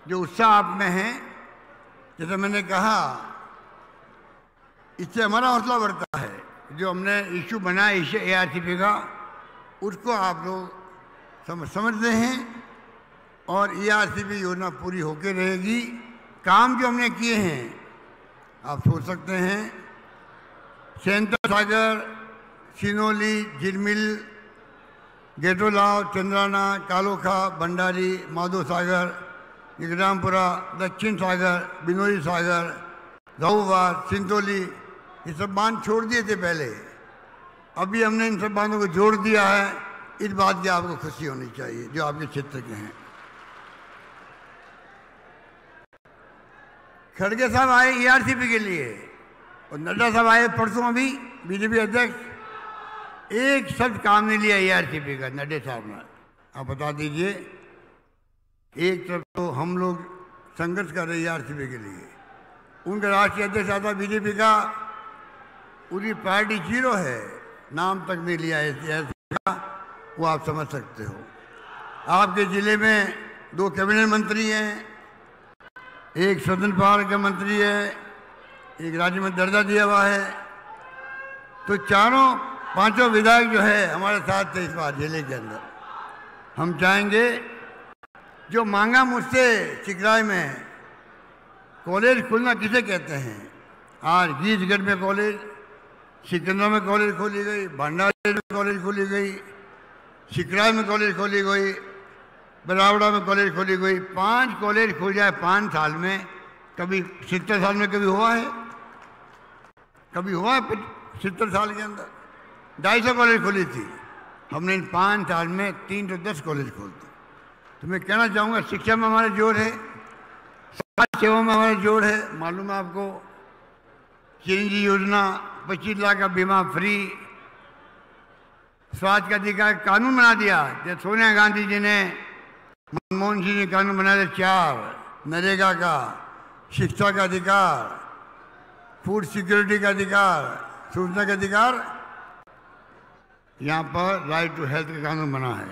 जो उत्साह आप में है, जैसे मैंने कहा, इससे हमारा हौसला बढ़ता है। जो हमने इशू बनाया ERCP का, उसको आप लोग समझते हैं, और ERCP योजना पूरी होकर रहेगी। काम जो हमने किए हैं आप सोच सकते हैं, सेंटर सागर, सिनोली, झिलमिल, गेटोलाव, चंद्राना, कालोखा, भंडारी, माधो सागर, निगरामपुरा, दक्षिण सागर, बिनोली सागर, राऊवार, सिंतोली, ये सब बांध छोड़ दिए थे पहले, अभी हमने इन सब बांधों को जोड़ दिया है। इस बात की आपको खुशी होनी चाहिए जो आपके क्षेत्र के हैं। खड़गे साहब आए ERCP के लिए, और नड्डा साहब आए परसों अभी, BJP अध्यक्ष। एक शब्द काम नहीं लिया ERCP का नड्डा साहब ने। आप बता दीजिए, एक तरफ तो हम लोग संघर्ष कर रहे ERCP के लिए, उनका राष्ट्रीय अध्यक्ष आता BJP का, पूरी पार्टी 0 है, नाम तक नहीं लिया ERCP का, वो आप समझ सकते हो। आपके जिले में 2 कैबिनेट मंत्री हैं, एक सदन पार का मंत्री है, एक राज्य में दर्जा दिया हुआ है। तो 4-5 विधायक जो है हमारे साथ थे इस बार जिले के अंदर। हम चाहेंगे, जो मांगा मुझसे चिकराई में कॉलेज खुलना किसे कहते हैं, आज गीजगढ़ में कॉलेज, सिकंदरा में कॉलेज खोली गई, भंडारी में कॉलेज खोली गई, चिकराई में कॉलेज खोली गई, बरावड़ा में कॉलेज खोली गई। 5 कॉलेज खुल जाए 5 साल में, कभी 70 साल में कभी हुआ है? कभी हुआ है 70 साल के अंदर? 250 कॉलेज खोली थी हमने इन 5 साल में, 310 कॉलेज खोल दी। तो मैं कहना चाहूँगा, शिक्षा में हमारा जोर है, सेवा में हमारा जोड़ है, मालूम है आपको। चिरंजीवी योजना, 25 लाख का बीमा फ्री, स्वास्थ्य का अधिकार कानून बना दिया। जब सोनिया गांधी जी ने, मनमोहन सिंह ने कानून बनाया था 4, नरेगा का, शिक्षा का अधिकार, फूड सिक्योरिटी का अधिकार, सूचना का अधिकार। यहाँ पर राइट टू हेल्थ का कानून बना है।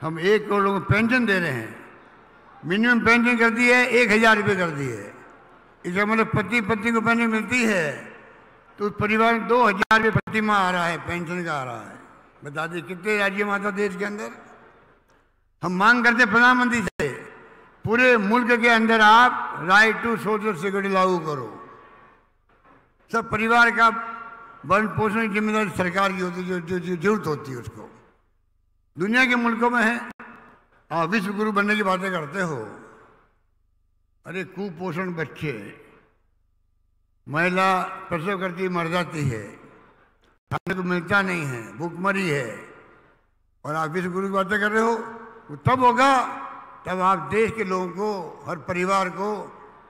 हम 1 करोड़ लोगों को पेंशन दे रहे हैं। मिनिमम पेंशन कर दी है, 1000 रुपये कर दी है। इसका मतलब पति पत्नी को पेंशन मिलती है तो उस परिवार में 2000 रुपये प्रति माह आ रहा है, पेंशन का आ रहा है। बता दी कितने राज्य में आता देश के अंदर। हम मांग करते प्रधानमंत्री से, पूरे मुल्क के अंदर आप राइट टू सोशल सिक्योरिटी लागू करो। सब परिवार का भरण पोषण की जिम्मेदारी सरकार की होती है, जो जरूरत होती है उसको। दुनिया के मुल्कों में है, आप विश्व गुरु बनने की बातें करते हो। अरे कुपोषण बच्चे, महिला प्रसव करती मर जाती है, खाने को मिलता नहीं है, भूखमरी है, और आप विश्व गुरु की बातें कर रहे हो। वो तब होगा तब आप देश के लोगों को, हर परिवार को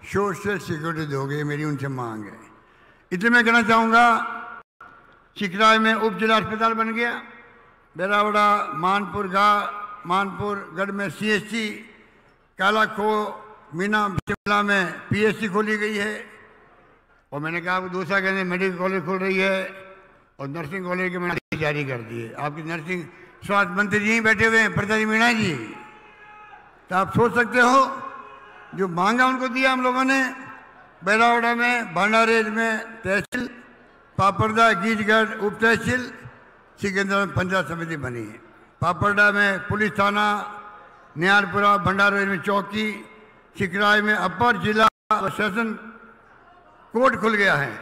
सोशल सिक्योरिटी दोगे। ये मेरी उनसे मांग है। इसलिए मैं कहना चाहूँगा, चिकराय में उप जिला अस्पताल बन गया, बेरावड़ा, मानपुर गढ़ में CHC, कालाखो, मीना शिमला में PSC खोली गई है। और मैंने कहा आपको दूसरा कहने मेडिकल कॉलेज खोल रही है और नर्सिंग कॉलेज के मैंने जारी कर दी है। आपकी नर्सिंग स्वास्थ्य मंत्री जी बैठे हुए हैं, प्रताप मीणा जी। तो आप सोच सकते हो जो मांगा उनको दिया हम लोगों ने। बेरावड़ा में, भांडारेज में तहसील, पापड़दा गीजगढ़ उप तहसील, सिकंदरा में पंचायत समिति बनी है। पापड़दा में पुलिस थाना, नियालपुरा भंडारेज में चौकी, चिकराय में अपर जिला और सेशन कोर्ट खुल गया है।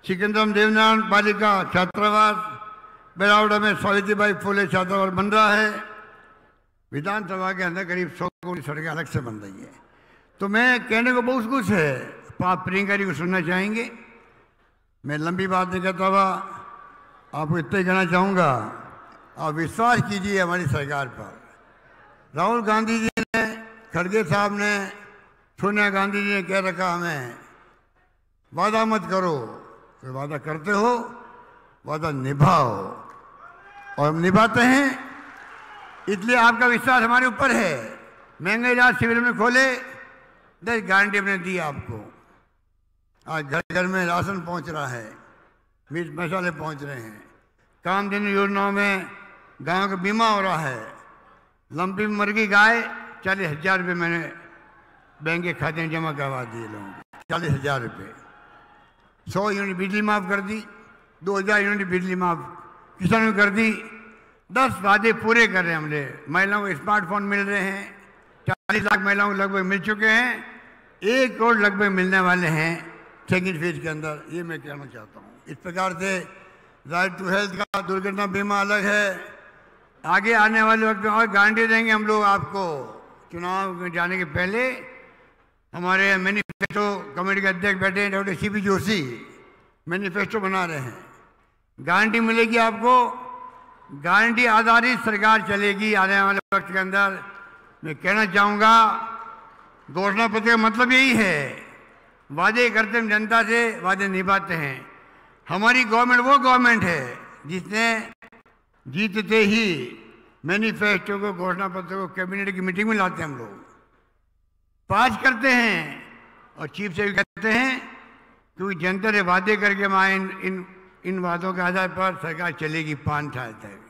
सिकंदरा में देवनारायण बालिका छात्रावास, बेरावड़ा में सावित्रीबाई फुले छात्रावास बन रहा है। विधानसभा के अंदर करीब 100 करोड़ सड़कें अलग से बन रही है। तो मैं कहने को बहुत कुछ है, आप प्रियंका जी को सुनना चाहेंगे। मैं लंबी बात नहीं कहता हुआ आपको इतना ही कहना चाहूँगा, आप विश्वास कीजिए हमारी सरकार पर। राहुल गांधी जी ने, खड़गे साहब ने, सोनिया गांधी जी ने कह रखा हमें वादा मत करो, तो वादा करते हो, वादा निभाओ, और हम निभाते हैं। इसलिए आपका विश्वास हमारे ऊपर है। महंगाई इलाज शिविर में खोले, 10 गारंटी हमने दी आपको। आज घर घर में राशन पहुंच रहा है, मिर्च मसाले पहुंच रहे हैं। कामधेनु योजनाओं में गायों का बीमा हो रहा है। लंबी मर गई गाय, 40,000 रुपये मैंने बैंक के खाते में जमा करवा दिए लोगों को, 40,000 रुपये। 100 यूनिट बिजली माफ़ कर दी, 2000 यूनिट बिजली माफ़ किसानों को कर दी। 10 वादे पूरे कर रहे हैं हमने। महिलाओं को स्मार्टफोन मिल रहे हैं, 40 लाख महिलाओं को लगभग मिल चुके हैं, 1 करोड़ लगभग मिलने वाले हैं सेकेंड फेज के अंदर। ये मैं कहना चाहता हूँ। इस प्रकार से राइट टू हेल्थ का दुर्घटना बीमा अलग है। आगे आने वाले वक्त में और गारंटी देंगे हम लोग आपको। चुनाव में जाने के पहले हमारे मैनिफेस्टो कमेटी के अध्यक्ष बैठे हैं डॉक्टर CP जोशी, मैनिफेस्टो बना रहे हैं। गारंटी मिलेगी आपको, गारंटी आधारित सरकार चलेगी आने वाले वक्त के अंदर। मैं कहना चाहूँगा, घोषणा पत्र का मतलब यही है, वादे करते हैं जनता से, वादे निभाते हैं। हमारी गवर्नमेंट वो गवर्नमेंट है जिसने जीतते ही मैनिफेस्टो को, घोषणा पत्र को कैबिनेट की मीटिंग में लाते हैं हम लोग, पास करते हैं और चीफ से भी कहते हैं, क्योंकि जनता ने वादे करके वहाँ इन वादों के आधार पर सरकार चलेगी 5 साल तक।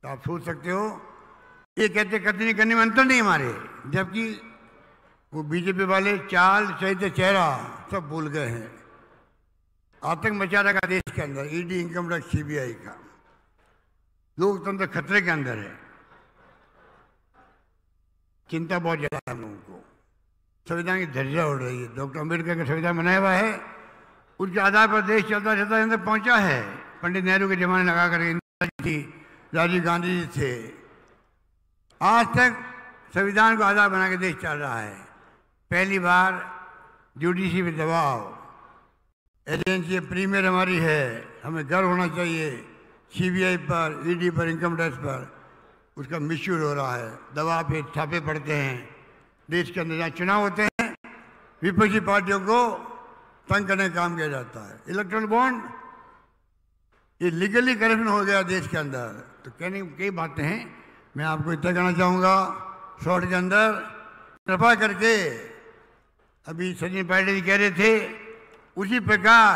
तो आप सोच सकते हो, ये कहते कतनी करने में अंतर नहीं हमारे, जबकि वो बीजेपी वाले चाल चहित चेहरा सब भूल गए हैं। आतंक मचा रखा देश के अंदर, ED, इनकम टैक्स, CBI का। लोकतंत्र खतरे के अंदर है। चिंता बहुत ज़्यादा है हम लोगों को। संविधान की धज्जियां उड़ रही है। डॉक्टर अम्बेडकर का संविधान बनाया हुआ है, उसके आधार पर देश चलता चलता अंदर पहुंचा है। पंडित नेहरू के जमाने लगा कर इंदिरा जी थी, राजीव गांधी जी थे। आज तक संविधान को आधार बना के देश चल रहा है। पहली बार जुडिशरी पे दबाव, एजेंसी प्रीमियर हमारी है, हमें गर्व होना चाहिए। CBI पर, ED पर, इनकम टैक्स पर उसका मिसयूज हो रहा है। दबाव पे छापे पड़ते हैं। देश के अंदर जहाँ चुनाव होते हैं विपक्षी पार्टियों को तंग करने का काम किया जाता है। इलेक्ट्रल बॉन्ड ये लीगली करप्शन हो गया देश के अंदर। तो कहने की कई बातें हैं, मैं आपको इतना कहना चाहूँगा शॉर्ट के अंदर, कृपा करके अभी सचिन पायलट जी कह रहे थे उसी प्रकार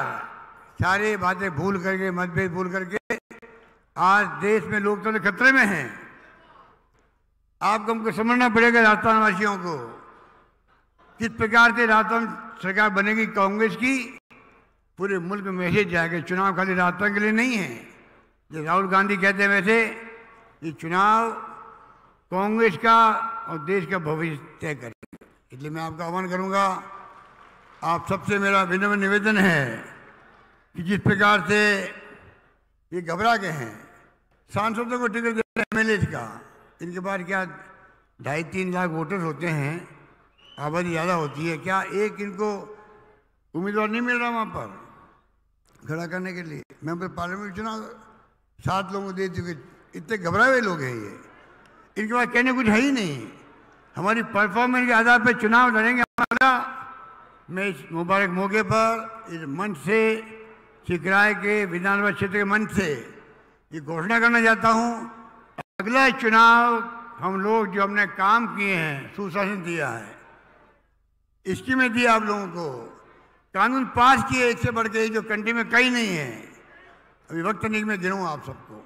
सारे बातें भूल करके, मतभेद भूल करके, आज देश में लोकतंत्र खतरे में है। आपको हमको समझना पड़ेगा राजस्थान वासियों को किस प्रकार से राजस्थान सरकार बनेगी कांग्रेस की, पूरे मुल्क में मैसेज जाएगा। चुनाव खाली राजस्थान के लिए नहीं है, जो राहुल गांधी कहते हैं वैसे ये चुनाव कांग्रेस का और देश का भविष्य तय करेगा। इसलिए मैं आपका आह्वान करूंगा, आप सबसे मेरा विनम्र निवेदन है कि जिस प्रकार से ये घबरा गए हैं, सांसदों को टिकट दे रहे हैं एमएलए का, इनके पास क्या 2.5-3 लाख वोटर्स होते हैं, आबादी ज़्यादा होती है, क्या एक इनको उम्मीदवार नहीं मिल रहा वहाँ पर खड़ा करने के लिए? मैं पार्लियामेंट चुनाव 7 लोगों को दे चुके, इतने घबराए हुए लोग हैं ये, इनके पास कहने कुछ है ही नहीं। हमारी परफॉर्मेंस के आधार पर चुनाव लड़ेंगे हमारा। मैं इस मुबारक मौके पर इस मंच से, सिकराय के विधानसभा क्षेत्र के मंच से ये घोषणा करना चाहता हूँ, अगला चुनाव हम लोग जो हमने काम किए हैं, सुशासन दिया है, स्कीमें दी आप लोगों को, कानून पास किए एक से बढ़ के, जो कंट्री में कहीं नहीं है, अभी वक्त नहीं मैं गिनूँ आप सबको,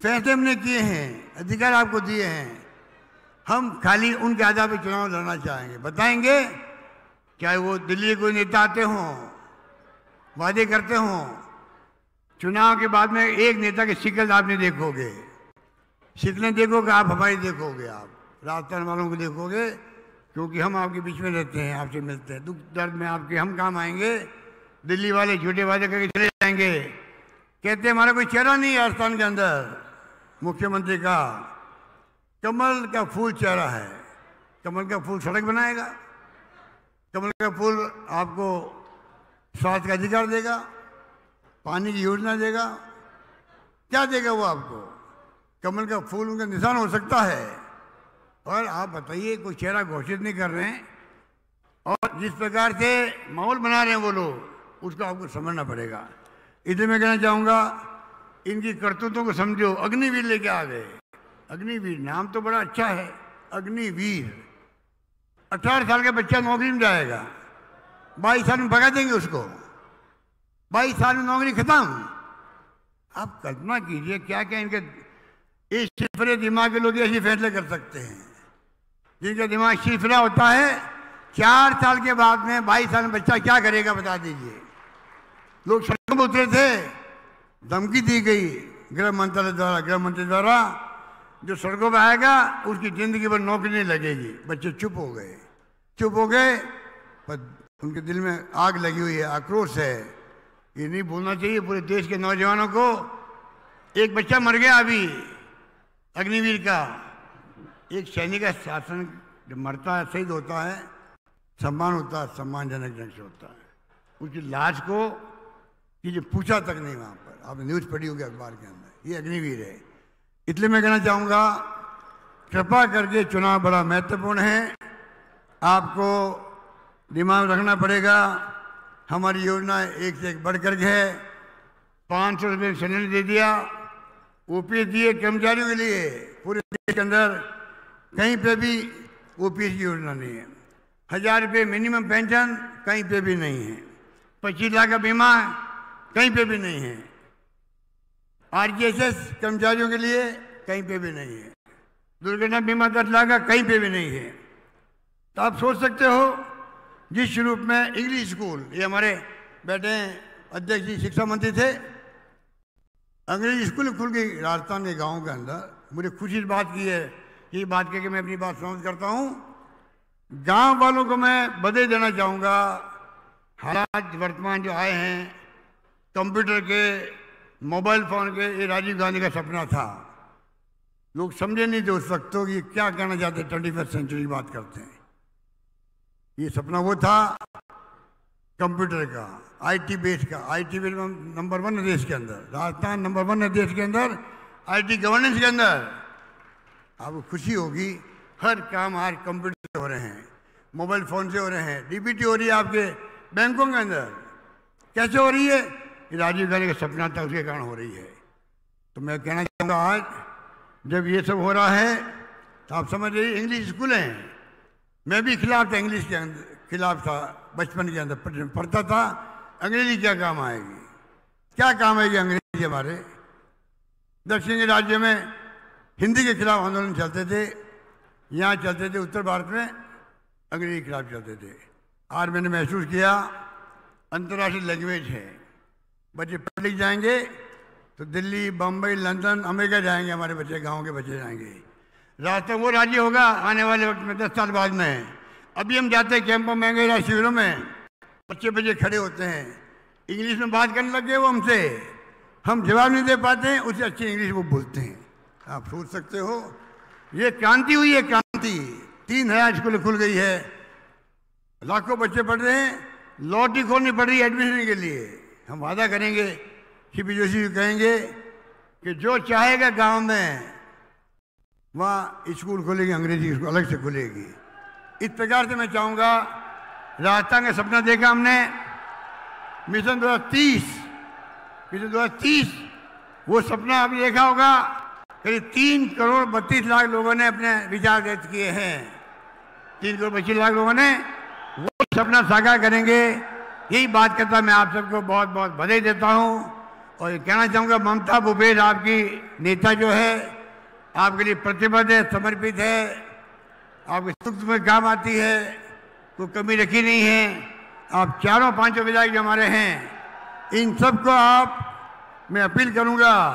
फैसले हमने किए हैं, अधिकार आपको दिए हैं। हम खाली उनके आधार पर चुनाव लड़ना चाहेंगे। बताएंगे चाहे वो दिल्ली कोई नेता आते हों, वादे करते हों, चुनाव के बाद में एक नेता की शिकल आप नहीं देखोगे, शिकलें देखोगे आप, हमारी देखोगे आप, राजस्थान वालों को देखोगे, क्योंकि हम आपके बीच में रहते हैं, आपसे मिलते हैं, दुख दर्द में आपके हम काम आएंगे। दिल्ली वाले झूठे वादे करके चले जाएंगे, कहते हैं हमारा कोई चेहरा नहीं है राजस्थान के अंदर, मुख्यमंत्री का कमल का फूल चेहरा है। कमल का फूल सड़क बनाएगा, कमल का फूल आपको स्वास्थ्य का अधिकार देगा, पानी की योजना देगा, क्या देगा वो आपको? कमल का फूल उनका निशान हो सकता है, और आप बताइए कोई चेहरा घोषित नहीं कर रहे हैं, और जिस प्रकार से माहौल बना रहे हैं वो लोग, उसको आपको समझना पड़ेगा। इसलिए मैं कहना चाहूँगा इनकी करतूतों को समझो। अग्निवीर लेके आ गए, अग्निवीर नाम तो बड़ा अच्छा है, अग्निवीर। 18 साल का बच्चा नौकरी में जाएगा, 22 साल में भगा देंगे उसको, 22 साल में नौकरी खत्म। आप कल्पना कीजिए क्या क्या इनके इस शिफरे दिमाग के लोग ऐसे फैसले कर सकते हैं, जिनका दिमाग शिफरा होता है। 4 साल के बाद में 22 साल में बच्चा क्या करेगा बता दीजिए। लोग सड़कों पर उतरे थे, धमकी दी गई गृह मंत्री द्वारा, जो सड़कों पर आएगा उसकी जिंदगी भर नौकरी नहीं लगेगी। बच्चे चुप हो गए, पर उनके दिल में आग लगी हुई है, आक्रोश है। ये नहीं भूलना चाहिए पूरे देश के नौजवानों को। एक बच्चा मर गया अभी अग्निवीर का। एक सैनिक का शासन जब मरता है, शहीद होता है, सम्मान होता है, सम्मानजनक ढंग से होता है। उसकी लाश को किसी पूछा तक नहीं वहाँ पर, आपने न्यूज़ पढ़ी होगी अखबार के अंदर। ये अग्निवीर है। इसलिए मैं कहना चाहूँगा कृपा करके चुनाव बड़ा महत्वपूर्ण है, आपको दिमाग रखना पड़ेगा। हमारी योजना एक से एक बढ़ कर के है। 500 रुपये सिलेंडर दे दिया, ओपीएस दिए कर्मचारियों के लिए। पूरे देश के अंदर कहीं पे भी ओपीएस की योजना नहीं है। 1000 रुपये मिनिमम पेंशन कहीं पे भी नहीं है। 25 लाख का बीमा कहीं पे भी नहीं है। आरजीएसएस कर्मचारियों के लिए कहीं पे भी नहीं है। दुर्घटना बीमा 10 लाख का कहीं पे भी नहीं है। तो आप सोच सकते हो जिस रूप में इंग्लिश स्कूल, ये हमारे बैठे अध्यक्ष जी शिक्षा मंत्री थे, अंग्रेजी स्कूल खुल गई राजस्थान के गाँव के अंदर। मुझे खुशी इस बात की है, ये बात कह के मैं अपनी बात समाप्त करता हूँ। गांव वालों को मैं बधाई देना चाहूँगा। हालात वर्तमान जो आए हैं कंप्यूटर के, मोबाइल फ़ोन के, ये राजीव गांधी का सपना था। लोग समझे नहीं थे उस वक्त तो कि क्या कहना चाहते, 21st सेंचुरी की बात करते हैं। ये सपना वो था कंप्यूटर का, आईटी बेस का। आईटी बेस नंबर 1 है देश के अंदर, राजस्थान नंबर 1 है देश के अंदर आईटी गवर्नेंस के अंदर। आपको खुशी होगी हर काम आज कंप्यूटर हो रहे हैं। मोबाइल फ़ोन से हो रहे हैं, डीबीटी हो रही है आपके बैंकों के अंदर। कैसे हो रही है? ये राजीव गांधी का सपना था, उसके कारण हो रही है। तो मैं कहना चाहूँगा आज जब ये सब हो रहा है तो आप समझ रही इंग्लिश स्कूल हैं। मैं भी खिलाफ था, इंग्लिश के अंदर खिलाफ था, बचपन के अंदर पढ़ता था अंग्रेजी क्या काम आएगी, क्या काम आएगी अंग्रेजी हमारे। दक्षिणी राज्य में हिंदी के खिलाफ आंदोलन चलते थे, यहाँ चलते थे, उत्तर भारत में अंग्रेजी के खिलाफ चलते थे। आज मैंने महसूस किया अंतर्राष्ट्रीय लैंग्वेज है, बच्चे पढ़ लिख जाएंगे तो दिल्ली, बम्बई, लंदन, अमेरिका जाएंगे, हमारे बच्चे, गाँव के बच्चे जाएंगे। रास्ता वो राज्य होगा आने वाले वक्त में 10 साल बाद में। अभी हम जाते हैं कैंपों में, गए शिविरों में, बच्चे खड़े होते हैं, इंग्लिश में बात करने लगे वो हमसे, हम जवाब नहीं दे पाते हैं, उससे अच्छी इंग्लिश वो बोलते हैं। आप सोच सकते हो ये क्रांति हुई है, क्रांति। 3000 स्कूल खुल गई है, लाखों बच्चे पढ़ रहे हैं, लॉटरी खोलनी पड़ रही है एडमिशन के लिए। हम वादा करेंगे, सीपी जोशी जी कहेंगे कि जो चाहेगा गांव में वहाँ स्कूल खोलेगी, अंग्रेजी स्कूल अलग से खुलेगी। इस प्रकार से मैं चाहूँगा, राजस्थान का सपना देखा हमने, मिशन 2030 वो सपना आपने देखा होगा, करीब 3 करोड़ 32 लाख लोगों ने अपने विचार व्यक्त किए हैं। 3 करोड़ 25 लाख लोगों ने वो सपना साकार करेंगे। यही बात करता मैं आप सबको बहुत बहुत बधाई देता हूँ और ये कहना चाहूँगा, ममता भूपेश आपकी नेता जो है आपके लिए प्रतिबद्ध है, समर्पित है, आपके सुख में काम आती है, कोई कमी रखी नहीं है। आप चारों पांचों विधायक जो हमारे हैं, इन सबको मैं अपील करूंगा,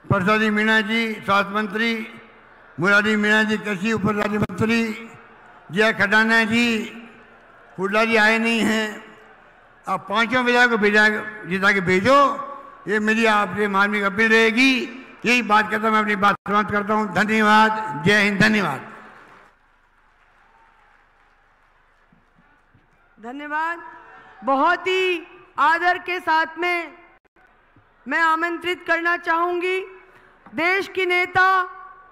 प्रसादी मीणा जी स्वास्थ्य मंत्री, मुरारी मीणा जी कृषि उप राज्य मंत्री, जया खटाना जी, हुड्डा जी आए नहीं हैं, आप पांचों विधायक को जिता के भेजो। ये मेरी आपसे मानवीय अपील रहेगी। यही बात करता मैं अपनी बात समाप्त करता हूँ। धन्यवाद। जय हिंद। धन्यवाद। धन्यवाद। बहुत ही आदर के साथ में मैं आमंत्रित करना चाहूंगी देश की नेता,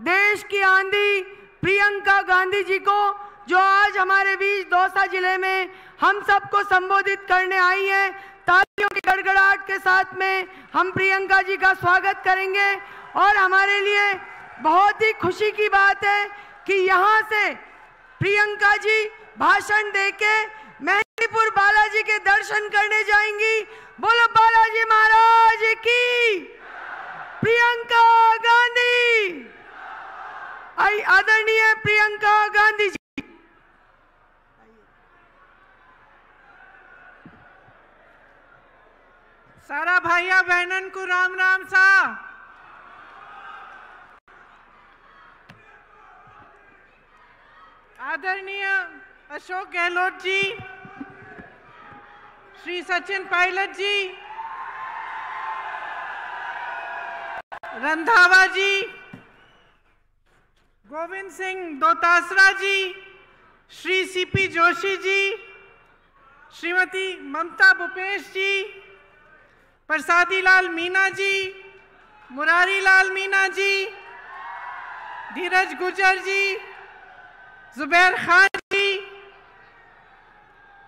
देश की आंधी प्रियंका गांधी जी को, जो आज हमारे बीच दौसा जिले में हम सबको संबोधित करने आई हैं। तालियों की गड़गड़ाहट के साथ में हम प्रियंका जी का स्वागत करेंगे। और हमारे लिए बहुत ही खुशी की बात है कि यहाँ से प्रियंका जी भाषण देके मेहंदीपुर बालाजी के दर्शन करने जाएंगी। बोलो बालाजी महाराज की। प्रियंका गांधी, आदरणीय प्रियंका गांधी जी। सारा भाइया बहनन को राम राम सा। आदरणीय अशोक गहलोत जी, श्री सचिन पायलट जी, रंधावा जी, गोविंद सिंह दोतासरा जी, श्री सीपी जोशी जी, श्रीमती ममता भूपेश जी, प्रसादी लाल मीणा जी, मुरारी लाल मीणा जी, धीरज गुर्जर जी, जुबैर खान जी,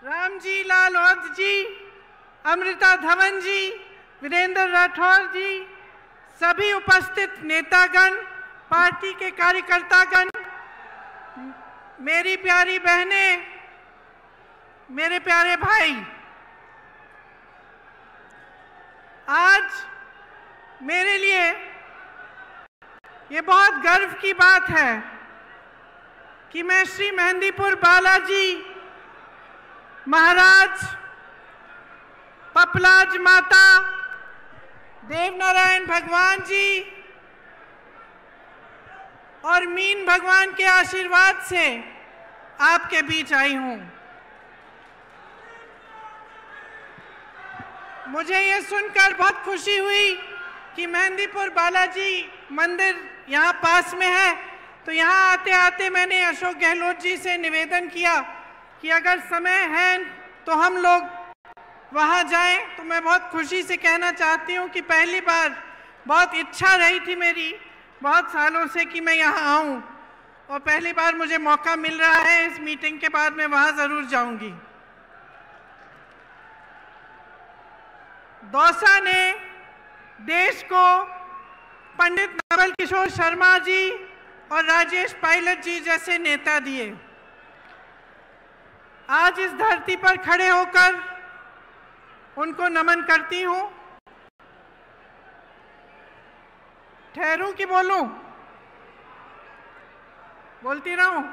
रामजी लाल औध जी, अमृता धवन जी, वीरेंद्र राठौर जी, सभी उपस्थित नेतागण, पार्टी के कार्यकर्तागण, मेरी प्यारी बहनें, मेरे प्यारे भाई, आज मेरे लिए ये बहुत गर्व की बात है कि मैं श्री मेहंदीपुर बालाजी महाराज, पपलाज माता, देवनारायण भगवान जी और मीन भगवान के आशीर्वाद से आपके बीच आई हूं। मुझे ये सुनकर बहुत खुशी हुई कि मेहंदीपुर बालाजी मंदिर यहाँ पास में है, तो यहाँ आते आते मैंने अशोक गहलोत जी से निवेदन किया कि अगर समय है तो हम लोग वहाँ जाएं। तो मैं बहुत खुशी से कहना चाहती हूँ कि पहली बार बहुत इच्छा रही थी मेरी बहुत सालों से कि मैं यहाँ आऊँ। और पहली बार मुझे मौका मिल रहा है, इस मीटिंग के बाद मैं वहां जरूर जाऊंगी। दौसा ने देश को पंडित नवल किशोर शर्मा जी और राजेश पायलट जी जैसे नेता दिए। आज इस धरती पर खड़े होकर उनको नमन करती हूं। ठहरूं कि बोलूं? बोलती रहूं?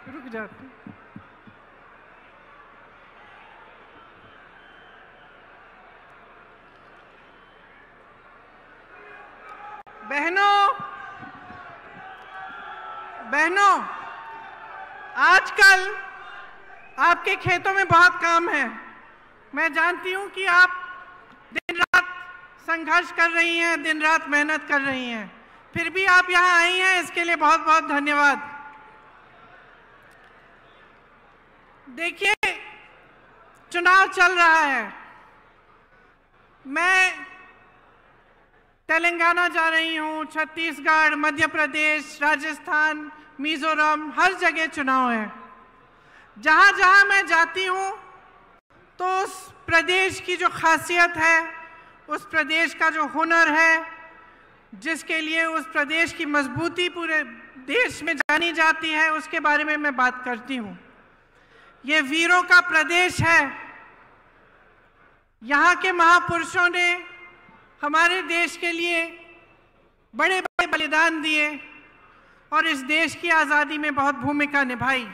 रुक जाती। बहनों, आजकल आपके खेतों में बहुत काम है। मैं जानती हूं कि आप दिन रात संघर्ष कर रही हैं, दिन रात मेहनत कर रही हैं, फिर भी आप यहां आई हैं, इसके लिए बहुत बहुत धन्यवाद। देखिए, चुनाव चल रहा है। मैं तेलंगाना जा रही हूँ, छत्तीसगढ़, मध्य प्रदेश, राजस्थान, मिजोरम, हर जगह चुनाव है। जहाँ जहाँ मैं जाती हूँ तो उस प्रदेश की जो खासियत है, उस प्रदेश का जो हुनर है, जिसके लिए उस प्रदेश की मजबूती पूरे देश में जानी जाती है, उसके बारे में मैं बात करती हूँ। ये वीरों का प्रदेश है। यहाँ के महापुरुषों ने हमारे देश के लिए बड़े बड़े बलिदान दिए और इस देश की आज़ादी में बहुत भूमिका निभाई।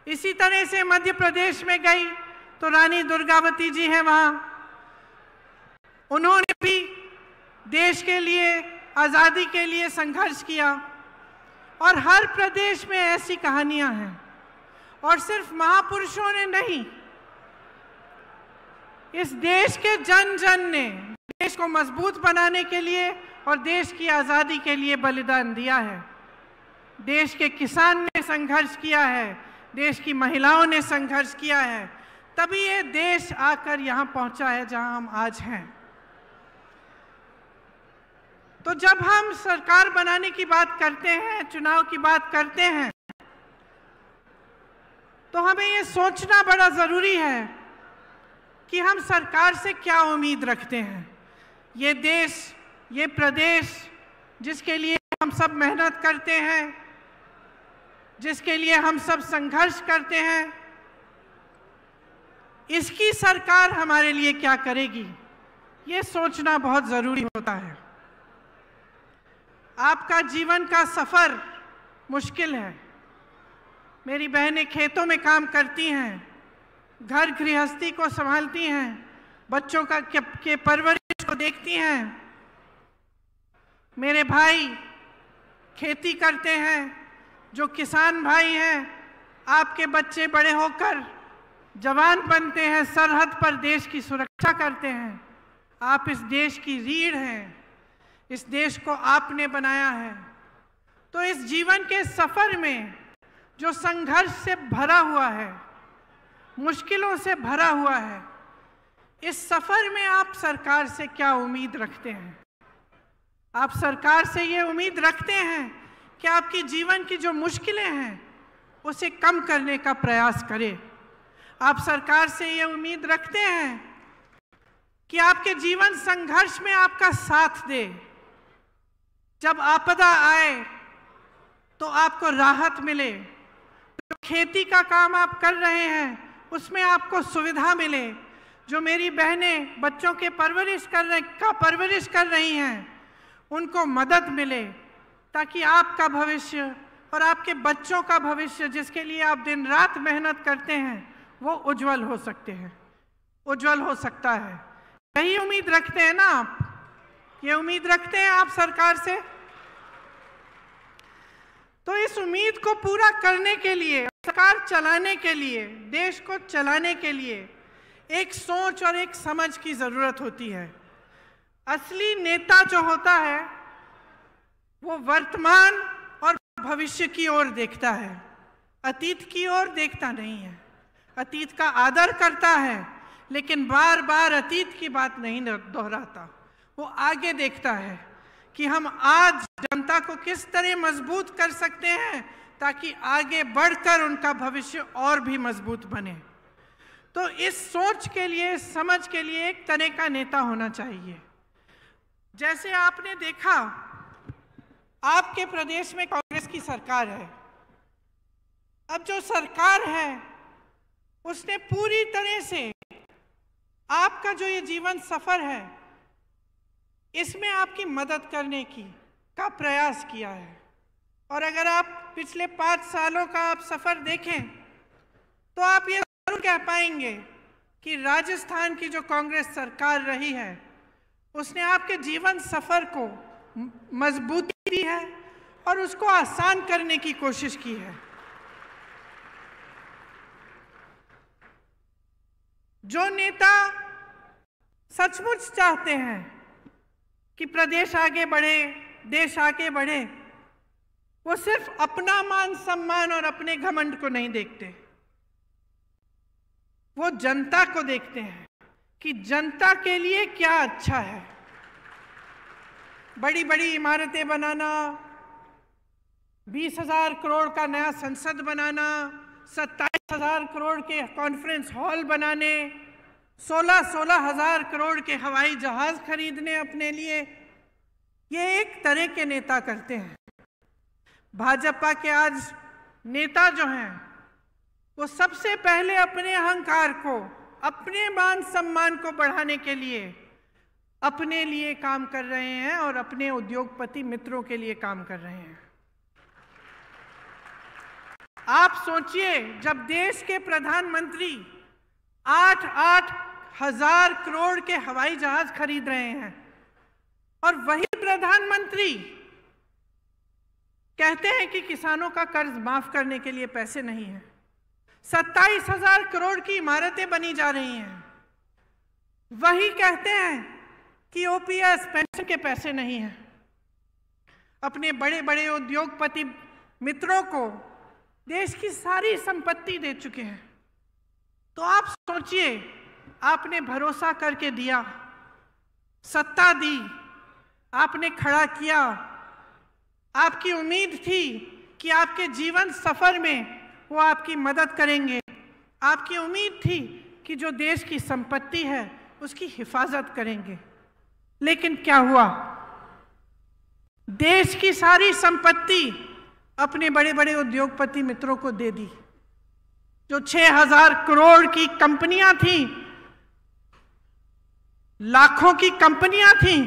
इसी तरह से मध्य प्रदेश में गई तो रानी दुर्गावती जी हैं वहाँ, उन्होंने भी देश के लिए, आज़ादी के लिए संघर्ष किया। और हर प्रदेश में ऐसी कहानियाँ हैं। और सिर्फ महापुरुषों ने नहीं, इस देश के जन जन ने देश को मजबूत बनाने के लिए और देश की आज़ादी के लिए बलिदान दिया है। देश के किसान ने संघर्ष किया है, देश की महिलाओं ने संघर्ष किया है, तभी ये देश आकर यहाँ पहुँचा है जहाँ हम आज हैं। तो जब हम सरकार बनाने की बात करते हैं, चुनाव की बात करते हैं, तो हमें ये सोचना बड़ा ज़रूरी है कि हम सरकार से क्या उम्मीद रखते हैं। ये देश, ये प्रदेश जिसके लिए हम सब मेहनत करते हैं, जिसके लिए हम सब संघर्ष करते हैं, इसकी सरकार हमारे लिए क्या करेगी, ये सोचना बहुत ज़रूरी होता है। आपका जीवन का सफ़र मुश्किल है। मेरी बहनें खेतों में काम करती हैं, घर गृहस्थी को संभालती हैं, बच्चों के परवरिश को देखती हैं। मेरे भाई खेती करते हैं, जो किसान भाई हैं, आपके बच्चे बड़े होकर जवान बनते हैं, सरहद पर देश की सुरक्षा करते हैं। आप इस देश की रीढ़ हैं, इस देश को आपने बनाया है। तो इस जीवन के सफ़र में जो संघर्ष से भरा हुआ है, मुश्किलों से भरा हुआ है, इस सफ़र में आप सरकार से क्या उम्मीद रखते हैं? आप सरकार से ये उम्मीद रखते हैं कि आपकी जीवन की जो मुश्किलें हैं उसे कम करने का प्रयास करे। आप सरकार से ये उम्मीद रखते हैं कि आपके जीवन संघर्ष में आपका साथ दे। जब आपदा आए तो आपको राहत मिले। जो खेती का काम आप कर रहे हैं उसमें आपको सुविधा मिले। जो मेरी बहनें बच्चों के परवरिश कर रही हैं, उनको मदद मिले, ताकि आपका भविष्य और आपके बच्चों का भविष्य, जिसके लिए आप दिन रात मेहनत करते हैं, वो उज्जवल हो सकते हैं, उज्जवल हो सकता है। यही उम्मीद रखते हैं ना आप? ये उम्मीद रखते हैं आप सरकार से? तो इस उम्मीद को पूरा करने के लिए, सरकार चलाने के लिए, देश को चलाने के लिए एक सोच और एक समझ की ज़रूरत होती है। असली नेता जो होता है वो वर्तमान और भविष्य की ओर देखता है, अतीत की ओर देखता नहीं है। अतीत का आदर करता है लेकिन बार बार अतीत की बात नहीं दोहराता। वो आगे देखता है कि हम आज जनता को किस तरह मजबूत कर सकते हैं ताकि आगे बढ़कर उनका भविष्य और भी मजबूत बने। तो इस सोच के लिए, समझ के लिए एक तरह का नेता होना चाहिए। जैसे आपने देखा, आपके प्रदेश में कांग्रेस की सरकार है। अब जो सरकार है उसने पूरी तरह से आपका जो ये जीवन सफर है इसमें आपकी मदद करने का प्रयास किया है। और अगर आप पिछले 5 सालों का आप सफर देखें तो आप ये जरूर कह पाएंगे कि राजस्थान की जो कांग्रेस सरकार रही है उसने आपके जीवन सफर को मजबूती दी है और उसको आसान करने की कोशिश की है। जो नेता सचमुच चाहते हैं कि प्रदेश आगे बढ़े, देश आगे बढ़े, वो सिर्फ अपना मान सम्मान और अपने घमंड को नहीं देखते, वो जनता को देखते हैं कि जनता के लिए क्या अच्छा है। बड़ी बड़ी इमारतें बनाना, 20,000 करोड़ का नया संसद बनाना, 27,000 करोड़ के कॉन्फ्रेंस हॉल बनाने, 16,000 करोड़ के हवाई जहाज खरीदने अपने लिए, ये एक तरह के नेता करते हैं। भाजपा के आज नेता जो हैं वो सबसे पहले अपने अहंकार को, अपने मान सम्मान को बढ़ाने के लिए अपने लिए काम कर रहे हैं और अपने उद्योगपति मित्रों के लिए काम कर रहे हैं। आप सोचिए, जब देश के प्रधानमंत्री 8-8 हजार करोड़ के हवाई जहाज खरीद रहे हैं और वही प्रधानमंत्री कहते हैं कि किसानों का कर्ज माफ करने के लिए पैसे नहीं है, 27,000 करोड़ की इमारतें बनी जा रही हैं, वही कहते हैं कि ओपीएस पेंशन के पैसे नहीं हैं, अपने बड़े बड़े उद्योगपति मित्रों को देश की सारी संपत्ति दे चुके हैं। तो आप सोचिए, आपने भरोसा करके दिया, सत्ता दी, आपने खड़ा किया, आपकी उम्मीद थी कि आपके जीवन सफर में वो आपकी मदद करेंगे, आपकी उम्मीद थी कि जो देश की संपत्ति है उसकी हिफाजत करेंगे। लेकिन क्या हुआ? देश की सारी संपत्ति अपने बड़े बड़े उद्योगपति मित्रों को दे दी। जो 6,000 करोड़ की कंपनियां थी, लाखों की कंपनियां थी,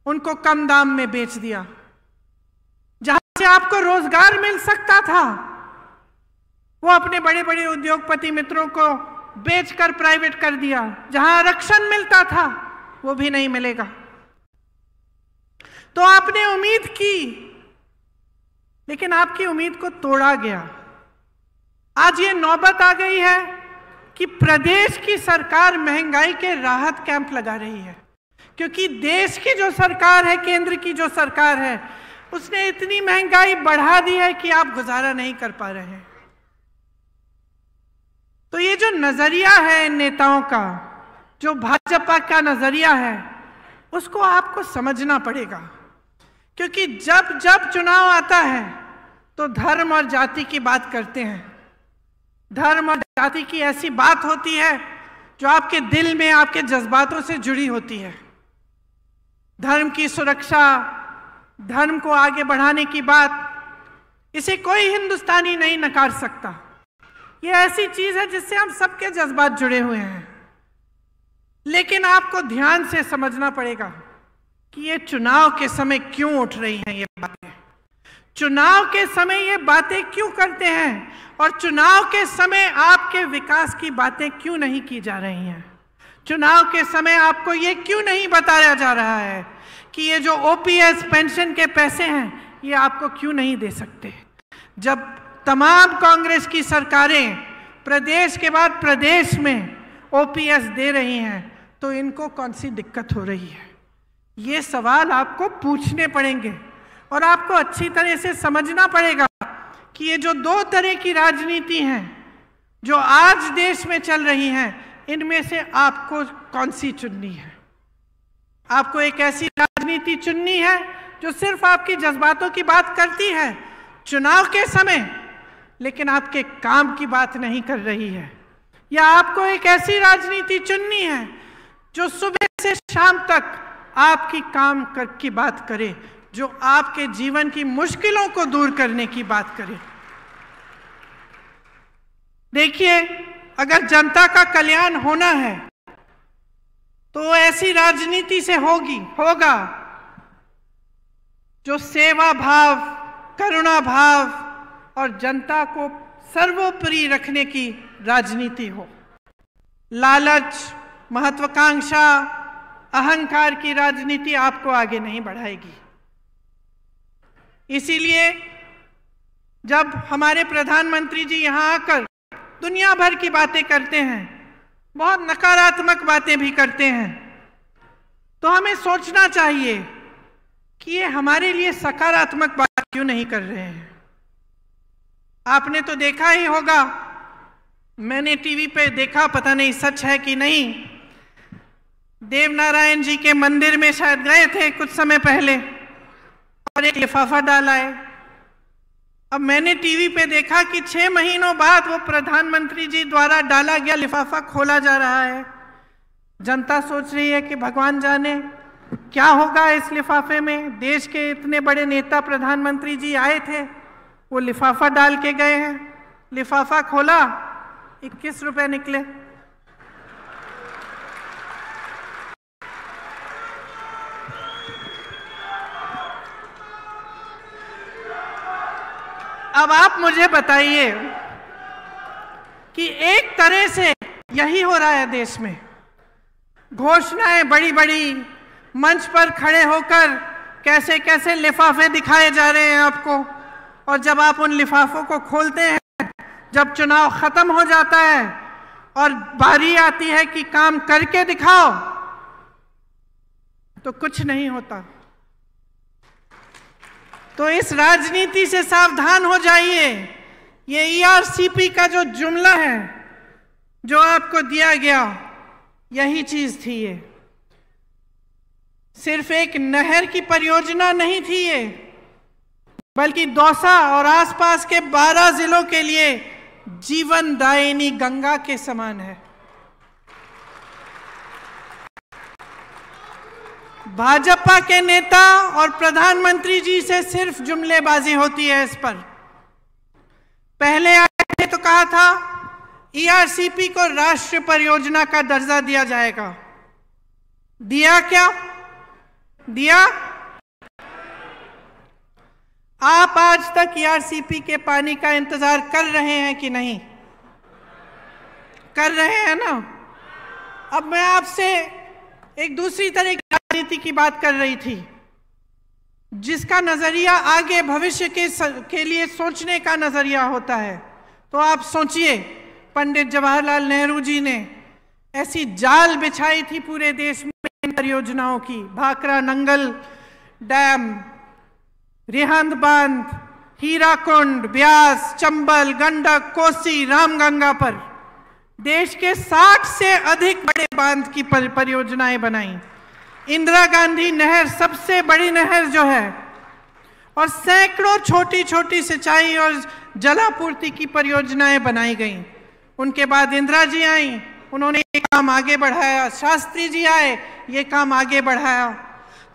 उनको कम दाम में बेच दिया। जहां से आपको रोजगार मिल सकता था वो अपने बड़े बड़े उद्योगपति मित्रों को बेचकर प्राइवेट कर दिया। जहां आरक्षण मिलता था वो भी नहीं मिलेगा। तो आपने उम्मीद की, लेकिन आपकी उम्मीद को तोड़ा गया। आज ये नौबत आ गई है कि प्रदेश की सरकार महंगाई के राहत कैंप लगा रही है, क्योंकि देश की जो सरकार है, केंद्र की जो सरकार है, उसने इतनी महंगाई बढ़ा दी है कि आप गुजारा नहीं कर पा रहे हैं। तो ये जो नजरिया है इन नेताओं का, जो भाजपा का नजरिया है, उसको आपको समझना पड़ेगा। क्योंकि जब जब चुनाव आता है तो धर्म और जाति की बात करते हैं। धर्म और जाति की ऐसी बात होती है जो आपके दिल में, आपके जज्बातों से जुड़ी होती है। धर्म की सुरक्षा, धर्म को आगे बढ़ाने की बात, इसे कोई हिंदुस्तानी नहीं नकार सकता। ये ऐसी चीज है जिससे हम सबके जज्बात जुड़े हुए हैं। लेकिन आपको ध्यान से समझना पड़ेगा कि ये चुनाव के समय क्यों उठ रही हैं ये बातें, चुनाव के समय ये बातें क्यों करते हैं, और चुनाव के समय आपके विकास की बातें क्यों नहीं की जा रही हैं। चुनाव के समय आपको ये क्यों नहीं बताया जा रहा है कि ये जो ओपीएस पेंशन के पैसे हैं ये आपको क्यों नहीं दे सकते। जब तमाम कांग्रेस की सरकारें प्रदेश के बाद प्रदेश में ओपीएस दे रही हैं तो इनको कौन सी दिक्कत हो रही है, ये सवाल आपको पूछने पड़ेंगे। और आपको अच्छी तरह से समझना पड़ेगा कि ये जो दो तरह की राजनीति हैं जो आज देश में चल रही हैं, इनमें से आपको कौन सी चुननी है। आपको एक ऐसी राजनीति चुननी है जो सिर्फ आपकी जज्बातों की बात करती है चुनाव के समय, लेकिन आपके काम की बात नहीं कर रही है। या आपको एक ऐसी राजनीति चुननी है जो सुबह से शाम तक आपकी काम की बात करे, जो आपके जीवन की मुश्किलों को दूर करने की बात करे। देखिए, अगर जनता का कल्याण होना है तो ऐसी राजनीति से होगा जो सेवा भाव, करुणा भाव और जनता को सर्वोपरि रखने की राजनीति हो। लालच, महत्वाकांक्षा, अहंकार की राजनीति आपको आगे नहीं बढ़ाएगी। इसीलिए जब हमारे प्रधानमंत्री जी यहाँ आकर दुनिया भर की बातें करते हैं, बहुत नकारात्मक बातें भी करते हैं, तो हमें सोचना चाहिए कि ये हमारे लिए सकारात्मक बात क्यों नहीं कर रहे हैं। आपने तो देखा ही होगा, मैंने टीवी पे देखा, पता नहीं सच है कि नहीं, देवनारायण जी के मंदिर में शायद गए थे कुछ समय पहले और एक लिफाफा डाला है। अब मैंने टीवी पे देखा कि 6 महीनों बाद वो प्रधानमंत्री जी द्वारा डाला गया लिफाफा खोला जा रहा है। जनता सोच रही है कि भगवान जाने क्या होगा इस लिफाफे में। देश के इतने बड़े नेता प्रधानमंत्री जी आए थे, वो लिफाफा डाल के गए हैं। लिफाफा खोला, 21 रुपए निकले। अब आप मुझे बताइए कि एक तरह से यही हो रहा है देश में। घोषणाएं बड़ी बड़ी मंच पर खड़े होकर कैसे कैसे लिफाफे दिखाए जा रहे हैं आपको, और जब आप उन लिफाफों को खोलते हैं, जब चुनाव खत्म हो जाता है और बारी आती है कि काम करके दिखाओ, तो कुछ नहीं होता। तो इस राजनीति से सावधान हो जाइए। ये ईआरसीपी का जो जुमला है जो आपको दिया गया, यही चीज थी। ये सिर्फ एक नहर की परियोजना नहीं थी ये, बल्कि दौसा और आसपास के 12 जिलों के लिए जीवनदायिनी गंगा के समान है। भाजपा के नेता और प्रधानमंत्री जी से सिर्फ जुमलेबाजी होती है इस पर। पहले आए थे तो कहा था ईआरसीपी को राष्ट्रीय परियोजना का दर्जा दिया जाएगा। दिया क्या? दिया? आप आज तक ईआरसीपी के पानी का इंतजार कर रहे हैं कि नहीं? कर रहे हैं ना? अब मैं आपसे एक दूसरी तरह की राजनीति की बात कर रही थी, जिसका नजरिया आगे भविष्य के लिए सोचने का नजरिया होता है। तो आप सोचिए, पंडित जवाहरलाल नेहरू जी ने ऐसी जाल बिछाई थी पूरे देश में परियोजनाओं की। भाखरा नंगल डैम, रिहंद बांध, हीराकुंड, ब्यास, चंबल, गंडक, कोसी, रामगंगा पर देश के 60 से अधिक बड़े बांध की परियोजनाएं बनाई। इंदिरा गांधी नहर सबसे बड़ी नहर जो है, और सैकड़ों छोटी छोटी सिंचाई और जलापूर्ति की परियोजनाएं बनाई गईं। उनके बाद इंदिरा जी आई, उन्होंने ये काम आगे बढ़ाया। शास्त्री जी आए, ये काम आगे बढ़ाया।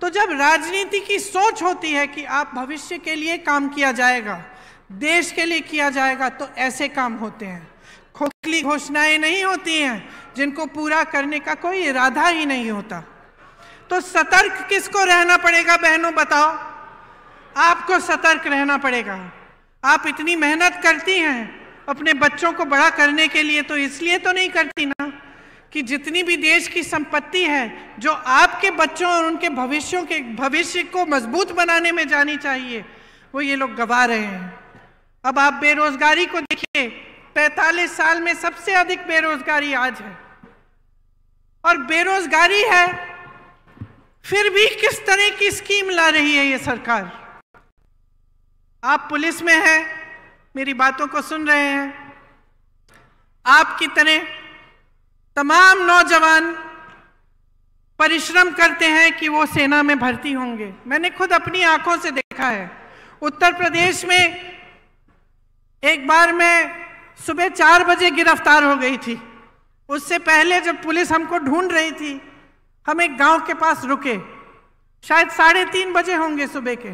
तो जब राजनीति की सोच होती है कि आप भविष्य के लिए काम किया जाएगा, देश के लिए किया जाएगा, तो ऐसे काम होते हैं। खोखली घोषणाएं नहीं होती हैं जिनको पूरा करने का कोई इरादा ही नहीं होता। तो सतर्क किसको रहना पड़ेगा बहनों, बताओ? आपको सतर्क रहना पड़ेगा। आप इतनी मेहनत करती हैं अपने बच्चों को बड़ा करने के लिए, तो इसलिए तो नहीं करती ना कि जितनी भी देश की संपत्ति है जो आपके बच्चों और उनके भविष्य को मजबूत बनाने में जानी चाहिए, वो ये लोग गवा रहे हैं। अब आप बेरोजगारी को देखिए, 45 साल में सबसे अधिक बेरोजगारी आज है। और बेरोजगारी है, फिर भी किस तरह की स्कीम ला रही है ये सरकार। आप पुलिस में हैं, मेरी बातों को सुन रहे हैं। आपकी तरह तमाम नौजवान परिश्रम करते हैं कि वो सेना में भर्ती होंगे। मैंने खुद अपनी आंखों से देखा है। उत्तर प्रदेश में एक बार मैं सुबह 4 बजे गिरफ्तार हो गई थी। उससे पहले जब पुलिस हमको ढूंढ रही थी, हम एक गांव के पास रुके, शायद 3:30 बजे होंगे सुबह के,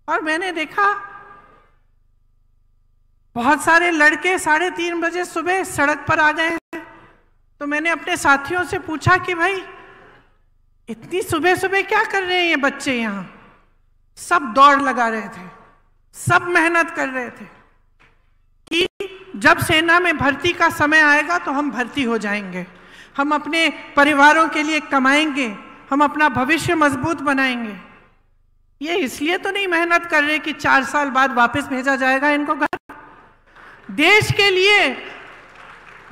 और मैंने देखा बहुत सारे लड़के 3:30 बजे सुबह सड़क पर आ गए हैं। तो मैंने अपने साथियों से पूछा कि भाई इतनी सुबह सुबह क्या कर रहे हैं ये बच्चे यहाँ? सब दौड़ लगा रहे थे, सब मेहनत कर रहे थे कि जब सेना में भर्ती का समय आएगा तो हम भर्ती हो जाएंगे, हम अपने परिवारों के लिए कमाएंगे, हम अपना भविष्य मजबूत बनाएंगे। ये इसलिए तो नहीं मेहनत कर रहे कि 4 साल बाद वापस भेजा जाएगा इनको घर। देश के लिए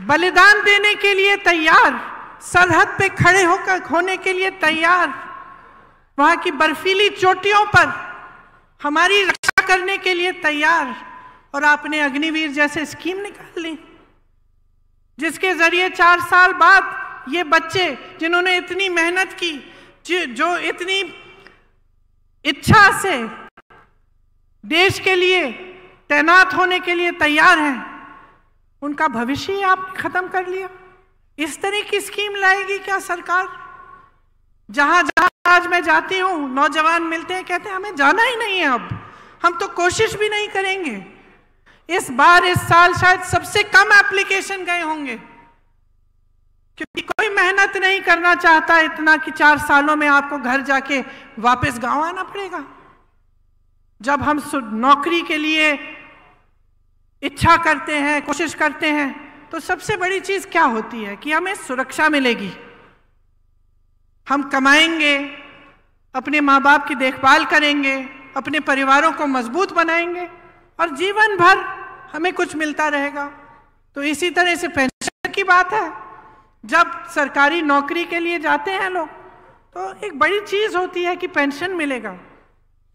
बलिदान देने के लिए तैयार, सरहद पे खड़े होकर होने के लिए तैयार, वहां की बर्फीली चोटियों पर हमारी रक्षा करने के लिए तैयार। और आपने अग्निवीर जैसे स्कीम निकाल ली, जिसके जरिए 4 साल बाद ये बच्चे जिन्होंने इतनी मेहनत की, जो इतनी इच्छा से देश के लिए तैनात होने के लिए तैयार हैं, उनका भविष्य ही आपने खत्म कर लिया। इस तरह की स्कीम लाएगी क्या सरकार? जहां जहां आज मैं जाती हूं, नौजवान मिलते हैं, कहते हैं हमें जाना ही नहीं है, अब हम तो कोशिश भी नहीं करेंगे। इस बार इस साल शायद सबसे कम एप्लीकेशन गए होंगे, क्योंकि कोई मेहनत नहीं करना चाहता इतना कि 4 सालों में आपको घर जाके वापस गांव आना पड़ेगा। जब हम नौकरी के लिए इच्छा करते हैं, कोशिश करते हैं, तो सबसे बड़ी चीज क्या होती है कि हमें सुरक्षा मिलेगी, हम कमाएंगे, अपने माँ बाप की देखभाल करेंगे, अपने परिवारों को मजबूत बनाएंगे और जीवन भर हमें कुछ मिलता रहेगा। तो इसी तरह से पेंशन की बात है, जब सरकारी नौकरी के लिए जाते हैं लोग, तो एक बड़ी चीज होती है कि पेंशन मिलेगा,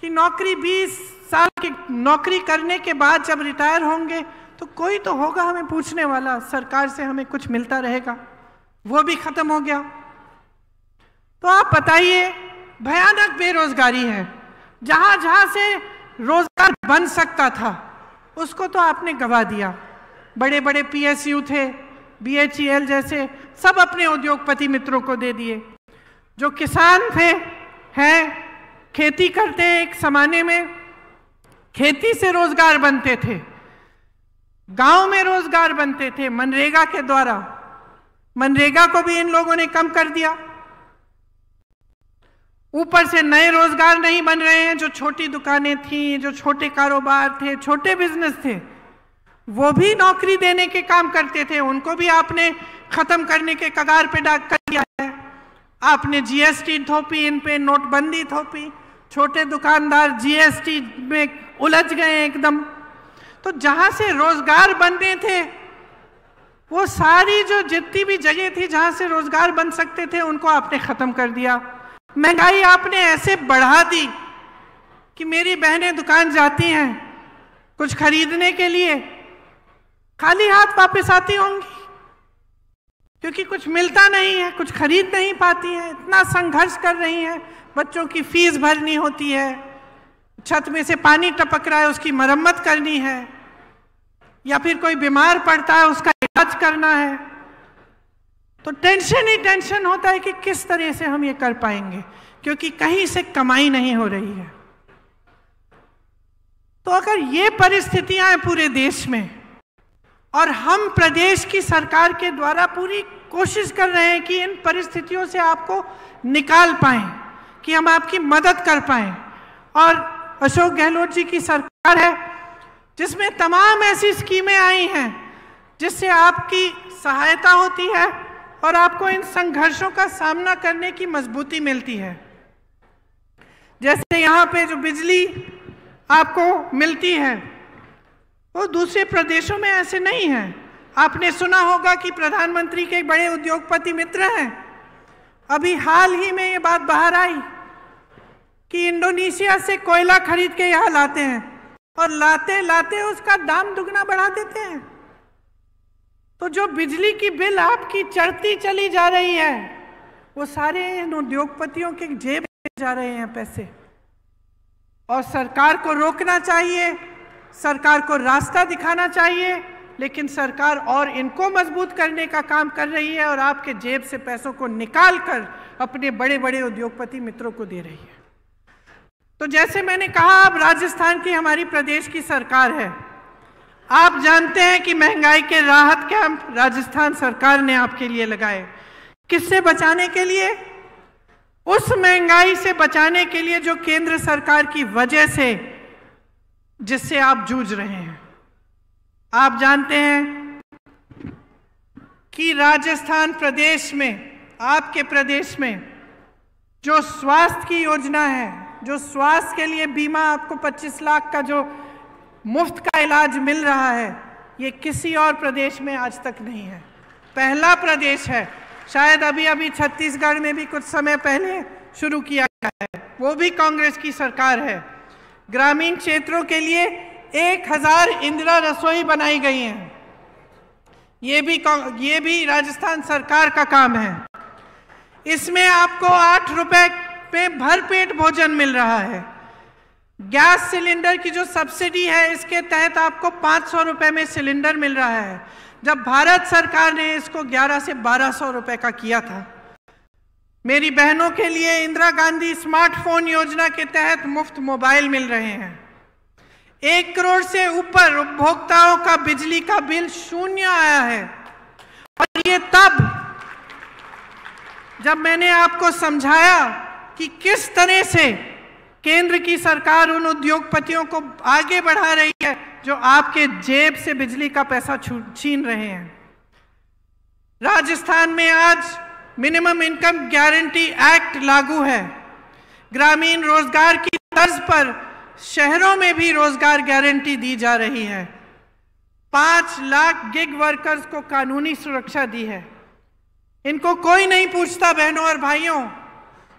कि नौकरी 20 साल की नौकरी करने के बाद जब रिटायर होंगे तो कोई तो होगा हमें पूछने वाला, सरकार से हमें कुछ मिलता रहेगा। वो भी खत्म हो गया। तो आप बताइए, भयानक बेरोजगारी है। जहां जहां से रोजगार बन सकता था उसको तो आपने गवा दिया। बड़े बड़े PSU थे, BHEL जैसे, सब अपने उद्योगपति मित्रों को दे दिए। जो किसान थे, हैं, खेती करते हैं, एक जमाने में खेती से रोजगार बनते थे, गांव में रोजगार बनते थे मनरेगा के द्वारा। मनरेगा को भी इन लोगों ने कम कर दिया। ऊपर से नए रोजगार नहीं बन रहे हैं। जो छोटी दुकानें थी, जो छोटे कारोबार थे, छोटे बिजनेस थे, वो भी नौकरी देने के काम करते थे, उनको भी आपने खत्म करने के कगार पे डाक कर दिया है। आपने GST थोपी, इन पे नोटबंदी थोपी, छोटे दुकानदार GST में उलझ गए एकदम। तो जहां से रोजगार बनने थे, वो सारी जो जितनी भी जगह थी जहां से रोजगार बन सकते थे, उनको आपने खत्म कर दिया। महंगाई आपने ऐसे बढ़ा दी कि मेरी बहनें दुकान जाती हैं कुछ खरीदने के लिए, खाली हाथ वापस आती होंगी, क्योंकि कुछ मिलता नहीं है, कुछ खरीद नहीं पाती हैं। इतना संघर्ष कर रही हैं, बच्चों की फीस भरनी होती है, छत में से पानी टपक रहा है उसकी मरम्मत करनी है, या फिर कोई बीमार पड़ता है उसका इलाज करना है। तो टेंशन ही टेंशन होता है कि किस तरह से हम ये कर पाएंगे, क्योंकि कहीं से कमाई नहीं हो रही है। तो अगर ये परिस्थितियां हैं पूरे देश में, और हम प्रदेश की सरकार के द्वारा पूरी कोशिश कर रहे हैं कि इन परिस्थितियों से आपको निकाल पाएं, कि हम आपकी मदद कर पाएं, और अशोक गहलोत जी की सरकार है जिसमें तमाम ऐसी स्कीमें आई हैं जिससे आपकी सहायता होती है और आपको इन संघर्षों का सामना करने की मजबूती मिलती है। जैसे यहाँ पे जो बिजली आपको मिलती है, वो दूसरे प्रदेशों में ऐसे नहीं है। आपने सुना होगा कि प्रधानमंत्री के एक बड़े उद्योगपति मित्र हैं, अभी हाल ही में ये बात बाहर आई कि इंडोनेशिया से कोयला खरीद के यहाँ लाते हैं, और लाते लाते उसका दाम दुगना बढ़ा देते हैं। तो जो बिजली की बिल आपकी चढ़ती चली जा रही है, वो सारे इन उद्योगपतियों के जेब में जा रहे हैं पैसे। और सरकार को रोकना चाहिए, सरकार को रास्ता दिखाना चाहिए, लेकिन सरकार और इनको मजबूत करने का काम कर रही है और आपके जेब से पैसों को निकाल कर अपने बड़े बड़े उद्योगपति मित्रों को दे रही है। तो जैसे मैंने कहा, अब राजस्थान की हमारी प्रदेश की सरकार है। आप जानते हैं कि महंगाई के राहत कैंप राजस्थान सरकार ने आपके लिए लगाए। किससे बचाने के लिए? उस महंगाई से बचाने के लिए जो केंद्र सरकार की वजह से, जिससे आप जूझ रहे हैं। आप जानते हैं कि राजस्थान प्रदेश में, आपके प्रदेश में जो स्वास्थ्य की योजना है, जो स्वास्थ्य के लिए बीमा, आपको 25 लाख का जो मुफ्त का इलाज मिल रहा है, ये किसी और प्रदेश में आज तक नहीं है। पहला प्रदेश है। शायद अभी अभी छत्तीसगढ़ में भी कुछ समय पहले शुरू किया गया है, वो भी कांग्रेस की सरकार है। ग्रामीण क्षेत्रों के लिए 1000 इंदिरा रसोई बनाई गई हैं। ये भी राजस्थान सरकार का काम है। इसमें आपको 8 रुपए पे भरपेट भोजन मिल रहा है। गैस सिलेंडर की जो सब्सिडी है, इसके तहत आपको 500 रुपए में सिलेंडर मिल रहा है, जब भारत सरकार ने इसको 1100 से 1200 रुपए का किया था। मेरी बहनों के लिए इंदिरा गांधी स्मार्टफोन योजना के तहत मुफ्त मोबाइल मिल रहे हैं। 1 करोड़ से ऊपर उपभोक्ताओं का बिजली का बिल शून्य आया है। और ये तब जब मैंने आपको समझाया कि किस तरह से केंद्र की सरकार उन उद्योगपतियों को आगे बढ़ा रही है जो आपके जेब से बिजली का पैसा छीन रहे हैं। राजस्थान में आज मिनिमम इनकम गारंटी एक्ट लागू है। ग्रामीण रोजगार की तर्ज पर शहरों में भी रोजगार गारंटी दी जा रही है। 5 लाख गिग वर्कर्स को कानूनी सुरक्षा दी है। इनको कोई नहीं पूछता बहनों और भाइयों,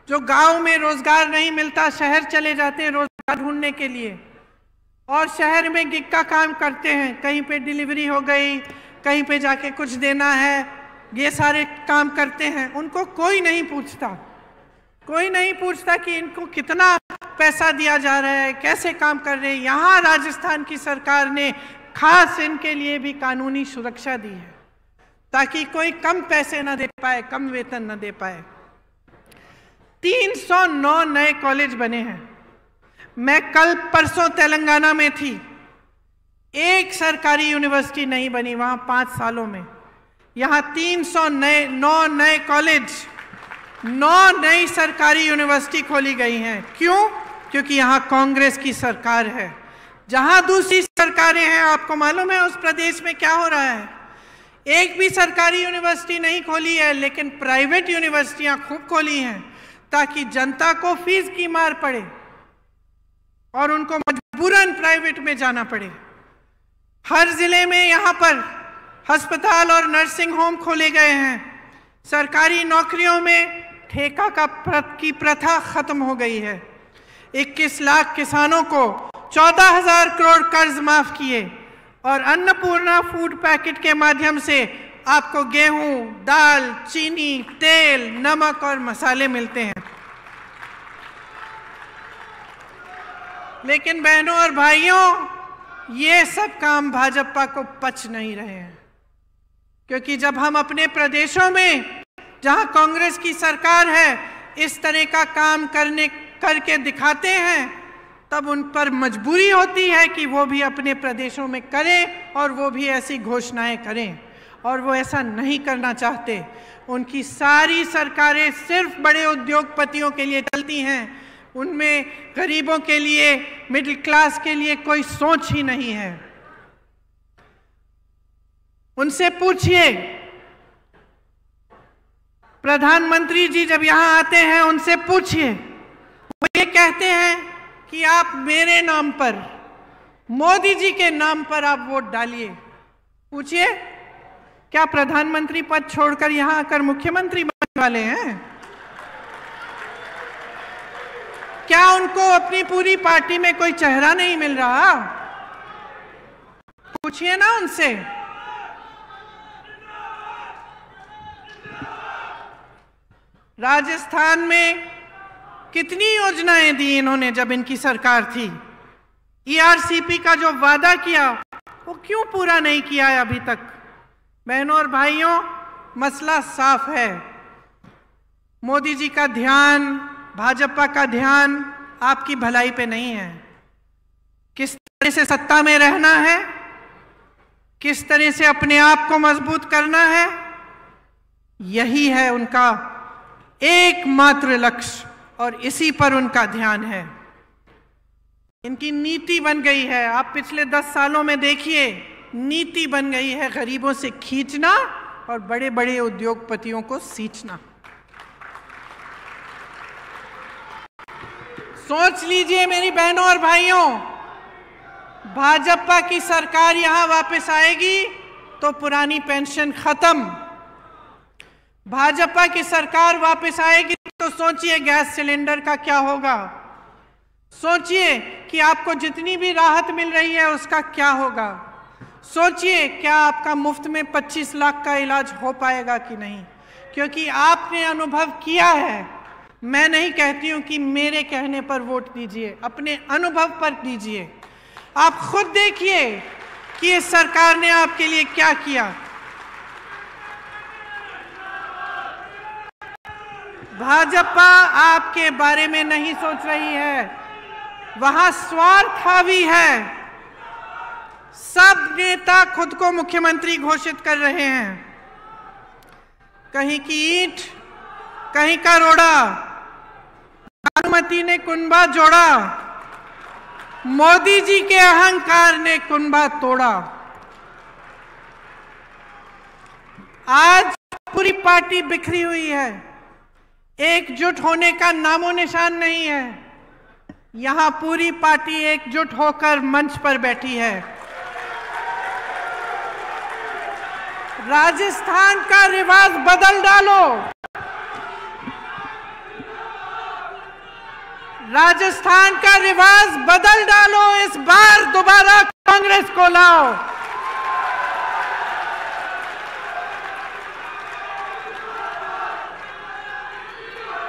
जो गांव में रोजगार नहीं मिलता शहर चले जाते हैं रोजगार ढूंढने के लिए, और शहर में गिग का काम करते हैं। कहीं पे डिलीवरी हो गई, कहीं पे जाके कुछ देना है, ये सारे काम करते हैं। उनको कोई नहीं पूछता, कोई नहीं पूछता कि इनको कितना पैसा दिया जा रहा है, कैसे काम कर रहे हैं। यहाँ राजस्थान की सरकार ने खास इनके लिए भी कानूनी सुरक्षा दी है, ताकि कोई कम पैसे ना दे पाए, कम वेतन ना दे पाए। 309 नए कॉलेज बने हैं। मैं कल परसों तेलंगाना में थी, एक सरकारी यूनिवर्सिटी नहीं बनी वहां 5 सालों में। यहाँ 309 नए कॉलेज, 9 नई सरकारी यूनिवर्सिटी खोली गई हैं। क्यों? क्योंकि यहाँ कांग्रेस की सरकार है। जहां दूसरी सरकारें हैं, आपको मालूम है उस प्रदेश में क्या हो रहा है। एक भी सरकारी यूनिवर्सिटी नहीं खोली है, लेकिन प्राइवेट यूनिवर्सिटियां खूब खोली हैं, ताकि जनता को फीस की मार पड़े और उनको मजबूरन प्राइवेट में जाना पड़े। हर जिले में यहाँ पर अस्पताल और नर्सिंग होम खोले गए हैं। सरकारी नौकरियों में ठेका की प्रथा खत्म हो गई है। 21 लाख किसानों को 14,000 करोड़ कर्ज माफ किए, और अन्नपूर्णा फूड पैकेट के माध्यम से आपको गेहूं, दाल, चीनी, तेल, नमक और मसाले मिलते हैं। लेकिन बहनों और भाइयों, ये सब काम भाजपा को पच नहीं रहे हैं, क्योंकि जब हम अपने प्रदेशों में, जहां कांग्रेस की सरकार है, इस तरह का काम करके दिखाते हैं, तब उन पर मजबूरी होती है कि वो भी अपने प्रदेशों में करें और वो भी ऐसी घोषणाएं करें, और वो ऐसा नहीं करना चाहते। उनकी सारी सरकारें सिर्फ बड़े उद्योगपतियों के लिए चलती हैं, उनमें गरीबों के लिए, मिडिल क्लास के लिए कोई सोच ही नहीं है। उनसे पूछिए, प्रधानमंत्री जी जब यहां आते हैं उनसे पूछिए, वो ये कहते हैं कि आप मेरे नाम पर, मोदी जी के नाम पर आप वोट डालिए। पूछिए, क्या प्रधानमंत्री पद छोड़कर यहां आकर मुख्यमंत्री बनने वाले हैं? क्या उनको अपनी पूरी पार्टी में कोई चेहरा नहीं मिल रहा? पूछिए ना उनसे। राजस्थान में कितनी योजनाएं दी इन्होंने जब इनकी सरकार थी। ईआरसीपी का जो वादा किया वो क्यों पूरा नहीं किया है अभी तक। बहनों और भाइयों, मसला साफ है। मोदी जी का ध्यान, भाजपा का ध्यान आपकी भलाई पे नहीं है। किस तरह से सत्ता में रहना है, किस तरह से अपने आप को मजबूत करना है, यही है उनका एकमात्र लक्ष्य और इसी पर उनका ध्यान है। इनकी नीति बन गई है, आप पिछले 10 सालों में देखिए, नीति बन गई है गरीबों से खींचना और बड़े बड़े उद्योगपतियों को सींचना। सोच लीजिए मेरी बहनों और भाइयों, भाजपा की सरकार यहां वापस आएगी तो पुरानी पेंशन खत्म। भाजपा की सरकार वापस आएगी तो सोचिए गैस सिलेंडर का क्या होगा। सोचिए कि आपको जितनी भी राहत मिल रही है उसका क्या होगा। सोचिए क्या आपका मुफ्त में 25 लाख का इलाज हो पाएगा कि नहीं, क्योंकि आपने अनुभव किया है। मैं नहीं कहती हूं कि मेरे कहने पर वोट दीजिए, अपने अनुभव पर दीजिए। आप खुद देखिए कि इस सरकार ने आपके लिए क्या किया। भाजपा आपके बारे में नहीं सोच रही है, वहां स्वार्थ हावी है। सब नेता खुद को मुख्यमंत्री घोषित कर रहे हैं। कहीं की ईंट, कहीं का रोड़ा, भानुमति ने कुनबा जोड़ा, मोदी जी के अहंकार ने कुनबा तोड़ा। आज पूरी पार्टी बिखरी हुई है, एकजुट होने का नामो निशान नहीं है। यहां पूरी पार्टी एकजुट होकर मंच पर बैठी है। राजस्थान का रिवाज बदल डालो। राजस्थान का रिवाज बदल डालो। इस बार दोबारा कांग्रेस को लाओ।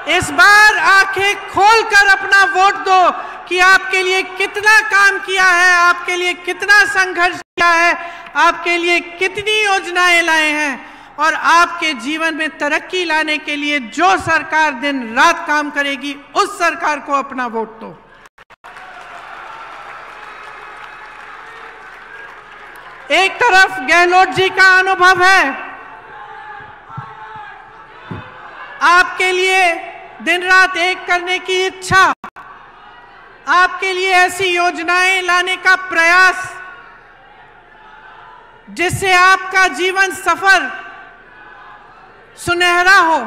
इस बार आंखें खोलकर अपना वोट दो कि आपके लिए कितना काम किया है, आपके लिए कितना संघर्ष किया है, आपके लिए कितनी योजनाएं लाए हैं और आपके जीवन में तरक्की लाने के लिए जो सरकार दिन रात काम करेगी उस सरकार को अपना वोट दो। एक तरफ गहलोत जी का अनुभव है, आपके लिए दिन रात एक करने की इच्छा, आपके लिए ऐसी योजनाएं लाने का प्रयास जिससे आपका जीवन सफर सुनहरा हो।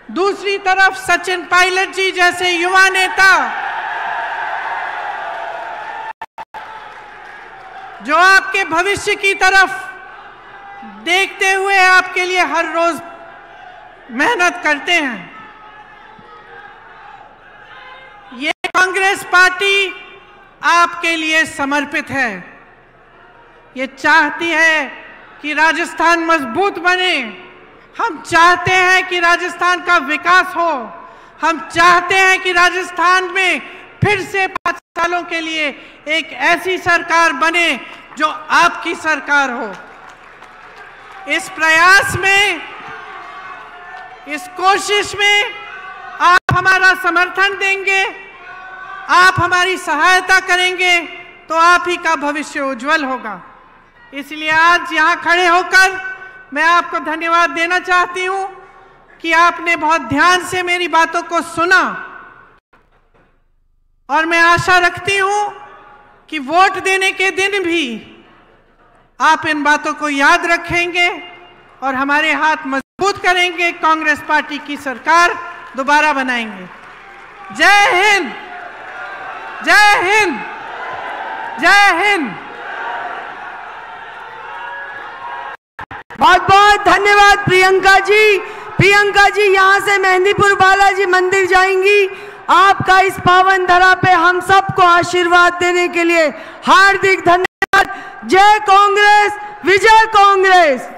दूसरी तरफ सचिन पायलट जी जैसे युवा नेता जो आपके भविष्य की तरफ देखते हुए आपके लिए हर रोज मेहनत करते हैं। ये कांग्रेस पार्टी आपके लिए समर्पित है। ये चाहती है कि राजस्थान मजबूत बने। हम चाहते हैं कि राजस्थान का विकास हो। हम चाहते हैं कि राजस्थान में फिर से 5 सालों के लिए एक ऐसी सरकार बने जो आपकी सरकार हो। इस प्रयास में, इस कोशिश में आप हमारा समर्थन देंगे, आप हमारी सहायता करेंगे तो आप ही का भविष्य उज्जवल होगा। इसलिए आज यहाँ खड़े होकर मैं आपको धन्यवाद देना चाहती हूँ कि आपने बहुत ध्यान से मेरी बातों को सुना और मैं आशा रखती हूँ कि वोट देने के दिन भी आप इन बातों को याद रखेंगे और हमारे हाथ मजबूत करेंगे, कांग्रेस पार्टी की सरकार दोबारा बनाएंगे। जय हिंद, जय हिंद, जय हिंद। बहुत बहुत धन्यवाद प्रियंका जी। प्रियंका जी यहाँ से मेहंदीपुर बालाजी मंदिर जाएंगी। आपका इस पावन धरा पे हम सबको आशीर्वाद देने के लिए हार्दिक धन्यवाद। जय कांग्रेस, विजय कांग्रेस।